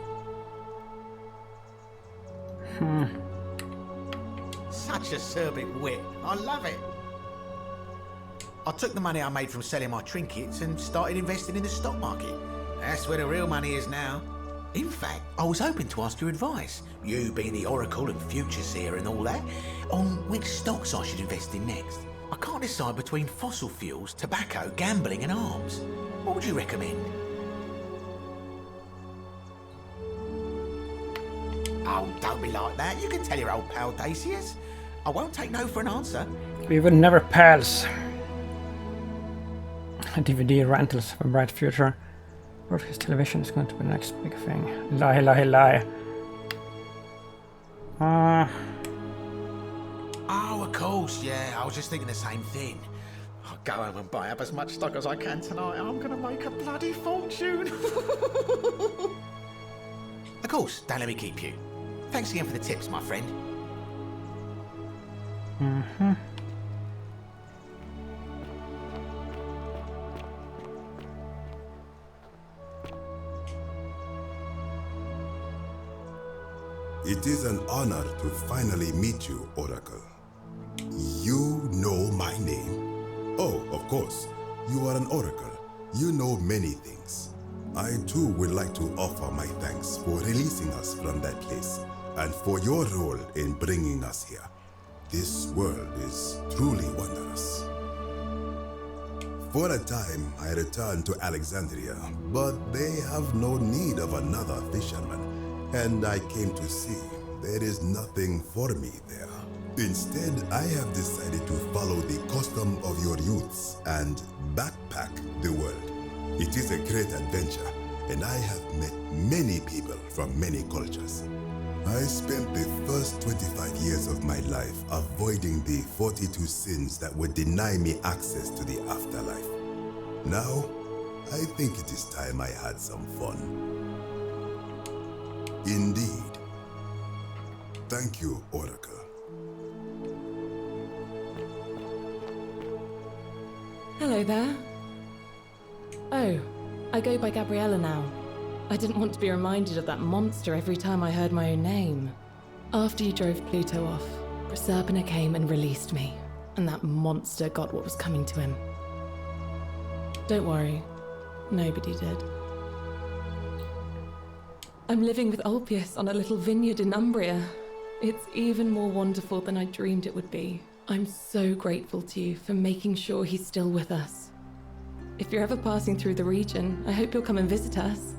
Such acerbic wit. I love it. I took the money I made from selling my trinkets and started investing in the stock market. That's where the real money is now. In fact, I was hoping to ask your advice, you being the oracle and future seer and all that, on which stocks I should invest in next. I can't decide between fossil fuels, tobacco, gambling and arms. What would you recommend? Oh, don't be like that. You can tell your old pal Dacius. I won't take no for an answer. We were never pals. DVD rentals for a bright future. Orpheus television is going to be the next big thing. Lie, lie, lie. Oh, of course, yeah. I was just thinking the same thing. I'll go home and buy up as much stock as I can tonight. I'm going to make a bloody fortune. Of course, don't let me keep you. Thanks again for the tips, my friend. Mm-hmm. It is an honor to finally meet you, Oracle. You know my name? Oh, of course. You are an Oracle. You know many things. I too would like to offer my thanks for releasing us from that place and for your role in bringing us here. This world is truly wondrous. For a time, I returned to Alexandria, but they have no need of another fisherman, and I came to see there is nothing for me there. Instead, I have decided to follow the custom of your youths and backpack the world. It is a great adventure, and I have met many people from many cultures. I spent the first 25 years of my life avoiding the 42 sins that would deny me access to the afterlife. Now, I think it is time I had some fun. Indeed. Thank you, Oracle. Hello there. Oh, I go by Gabriella now. I didn't want to be reminded of that monster every time I heard my own name. After you drove Pluto off, Proserpina came and released me, and that monster got what was coming to him. Don't worry, nobody did. I'm living with Ulpius on a little vineyard in Umbria. It's even more wonderful than I dreamed it would be. I'm so grateful to you for making sure he's still with us. If you're ever passing through the region, I hope you'll come and visit us.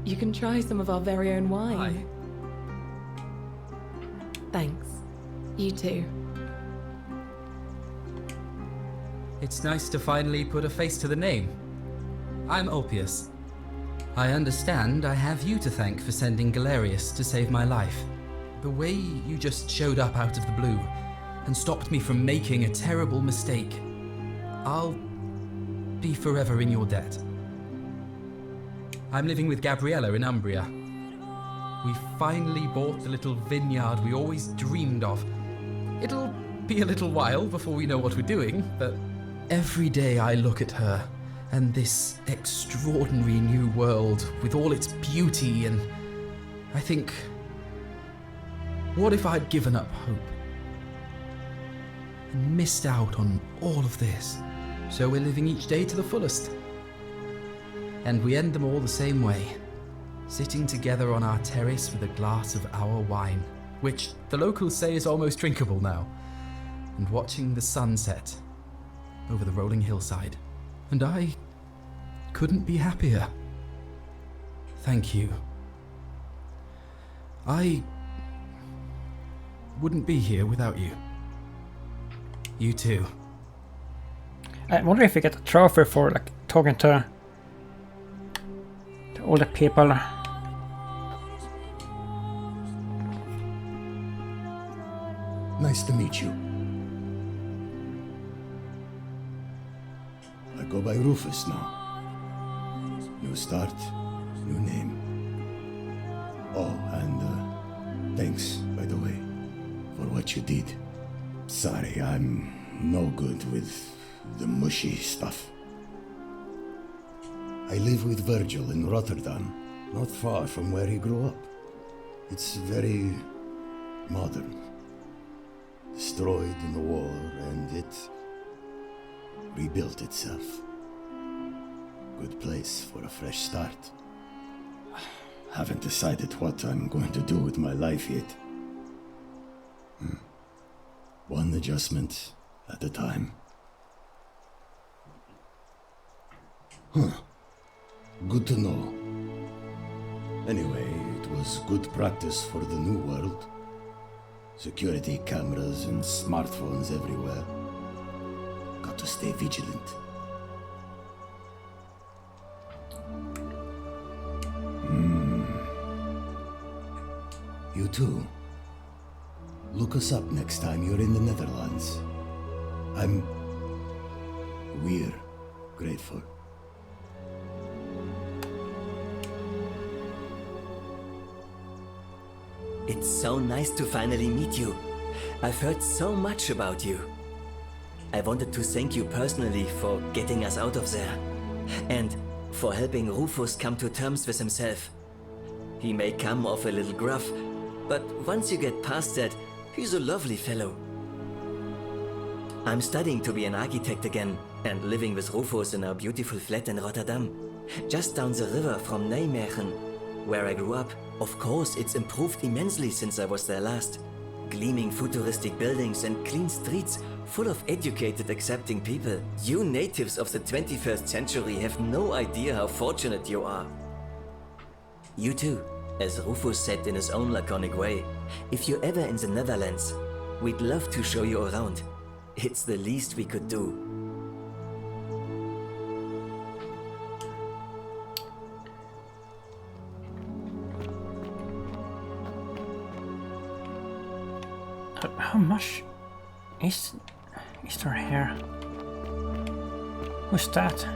You can try some of our very own wine. Hi. Thanks. You too. It's nice to finally put a face to the name. I'm Ulpius. I understand I have you to thank for sending Galerius to save my life. The way you just showed up out of the blue and stopped me from making a terrible mistake. I'll be forever in your debt. I'm living with Gabriella in Umbria. We finally bought the little vineyard we always dreamed of. It'll be a little while before we know what we're doing, but every day I look at her and this extraordinary new world with all its beauty, and I think, what if I'd given up hope and missed out on all of this? So we're living each day to the fullest. And we end them all the same way, sitting together on our terrace with a glass of our wine, which the locals say is almost drinkable now, and watching the sunset over the rolling hillside. And I couldn't be happier. Thank you. I wouldn't be here without you. You too. I wonder if we get a trophy for like talking to all the people. Nice to meet you. I go by Rufus now. New start, new name. Oh, and thanks, by the way, for what you did. Sorry, I'm no good with the mushy stuff. I live with Virgil in Rotterdam, not far from where he grew up. It's very modern. Destroyed in the war, and it rebuilt itself. Good place for a fresh start. Haven't decided what I'm going to do with my life yet. One adjustment at a time. Good to know. Anyway, it was good practice for the new world. Security cameras and smartphones everywhere. Got to stay vigilant. You too. Look us up next time you're in the Netherlands. We're grateful. It's so nice to finally meet you. I've heard so much about you. I wanted to thank you personally for getting us out of there. And for helping Rufus come to terms with himself. He may come off a little gruff, but once you get past that, he's a lovely fellow. I'm studying to be an architect again, and living with Rufus in our beautiful flat in Rotterdam, just down the river from Nijmegen, where I grew up. Of course, it's improved immensely since I was there last. Gleaming futuristic buildings and clean streets full of educated, accepting people. You natives of the 21st century have no idea how fortunate you are. You too, as Rufus said in his own laconic way, if you're ever in the Netherlands, we'd love to show you around. It's the least we could do. How much is there here? Who's that?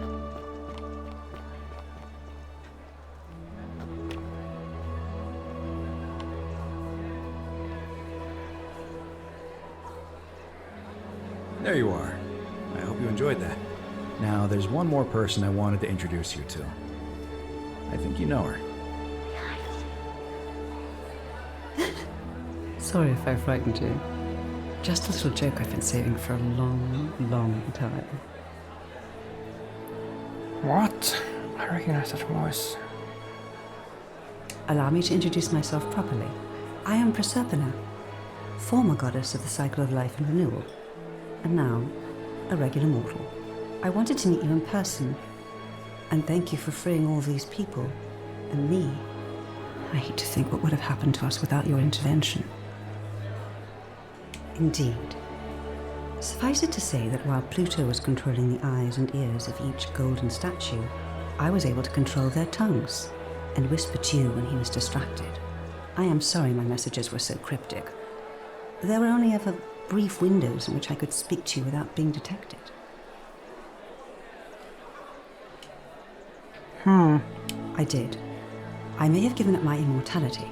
There you are. I hope you enjoyed that. Now, there's one more person I wanted to introduce you to. I think you know her. Sorry if I frightened you. Just a little joke I've been saving for a long, long time. What? I recognize that voice. Allow me to introduce myself properly. I am Proserpina, former goddess of the cycle of life and renewal, and now a regular mortal. I wanted to meet you in person, and thank you for freeing all these people, and me. I hate to think what would have happened to us without your intervention. Indeed. Suffice it to say that while Pluto was controlling the eyes and ears of each golden statue, I was able to control their tongues and whisper to you when he was distracted. I am sorry my messages were so cryptic. There were only ever brief windows in which I could speak to you without being detected. I did. I may have given up my immortality,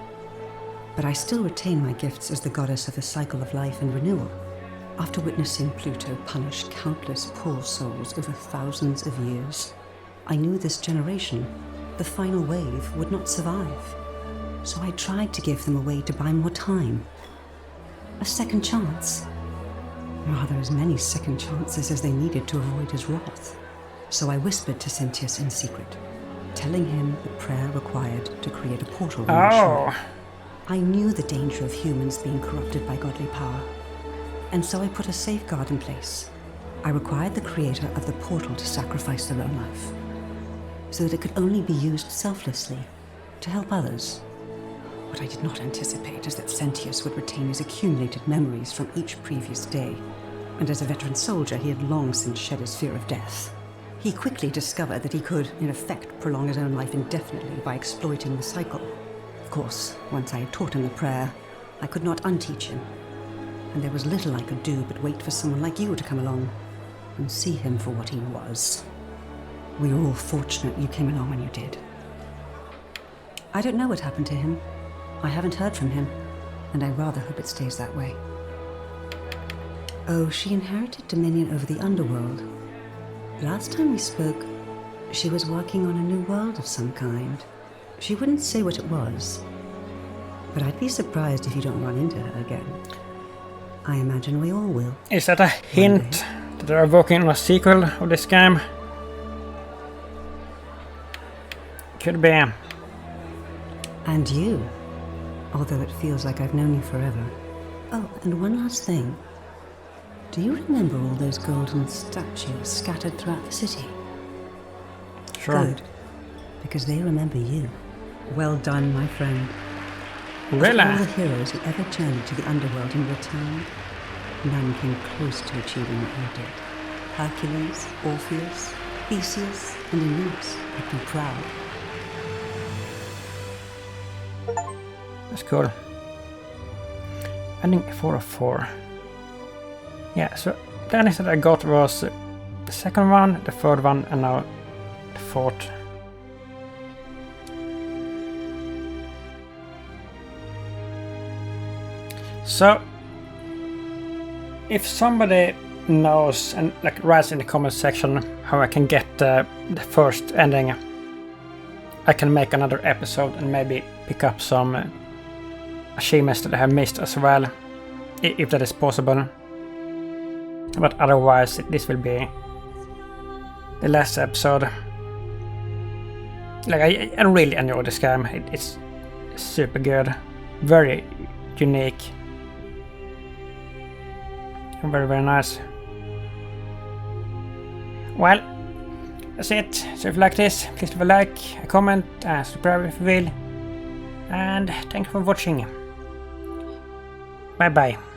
but I still retain my gifts as the goddess of the cycle of life and renewal. After witnessing Pluto punish countless poor souls over thousands of years, I knew this generation, the final wave, would not survive. So I tried to give them a way to buy more time. A second chance. Rather, as many second chances as they needed to avoid his wrath. So I whispered to Sentius in secret, telling him the prayer required to create a portal. I knew the danger of humans being corrupted by godly power, and so I put a safeguard in place. I required the creator of the portal to sacrifice their own life, so that it could only be used selflessly to help others. What I did not anticipate is that Sentius would retain his accumulated memories from each previous day, and as a veteran soldier, he had long since shed his fear of death. He quickly discovered that he could, in effect, prolong his own life indefinitely by exploiting the cycle. Of course, once I had taught him the prayer, I could not unteach him, and there was little I could do but wait for someone like you to come along and see him for what he was. We were all fortunate you came along when you did. I don't know what happened to him. I haven't heard from him, and I rather hope it stays that way. Oh, she inherited dominion over the underworld. Last time we spoke, she was working on a new world of some kind. She wouldn't say what it was, but I'd be surprised if you don't run into her again. I imagine we all will. Is that a hint that they're working on a sequel of this game? Could be. And you, although it feels like I've known you forever. Oh, and one last thing. Do you remember all those golden statues scattered throughout the city? Sure. Good, because they remember you. Well done, my friend. Really? Of all the heroes who ever journeyed to the underworld and returned, none came close to achieving what you did. Hercules, Orpheus, Theseus, and Aeneas would be proud. That's cool. Ending 4 of 4. Yeah, so the endings that I got was the second one, the third one, and now the fourth. So, if somebody knows and like writes in the comment section how I can get the first ending, I can make another episode and maybe pick up some achievements that I have missed as well, if that is possible. But otherwise, this will be the last episode. Like I really enjoy this game. It's super good, very unique, and very, very nice. Well, that's it. So if you like this, please leave a like, a comment, and subscribe if you will. And thank you for watching. Bye bye.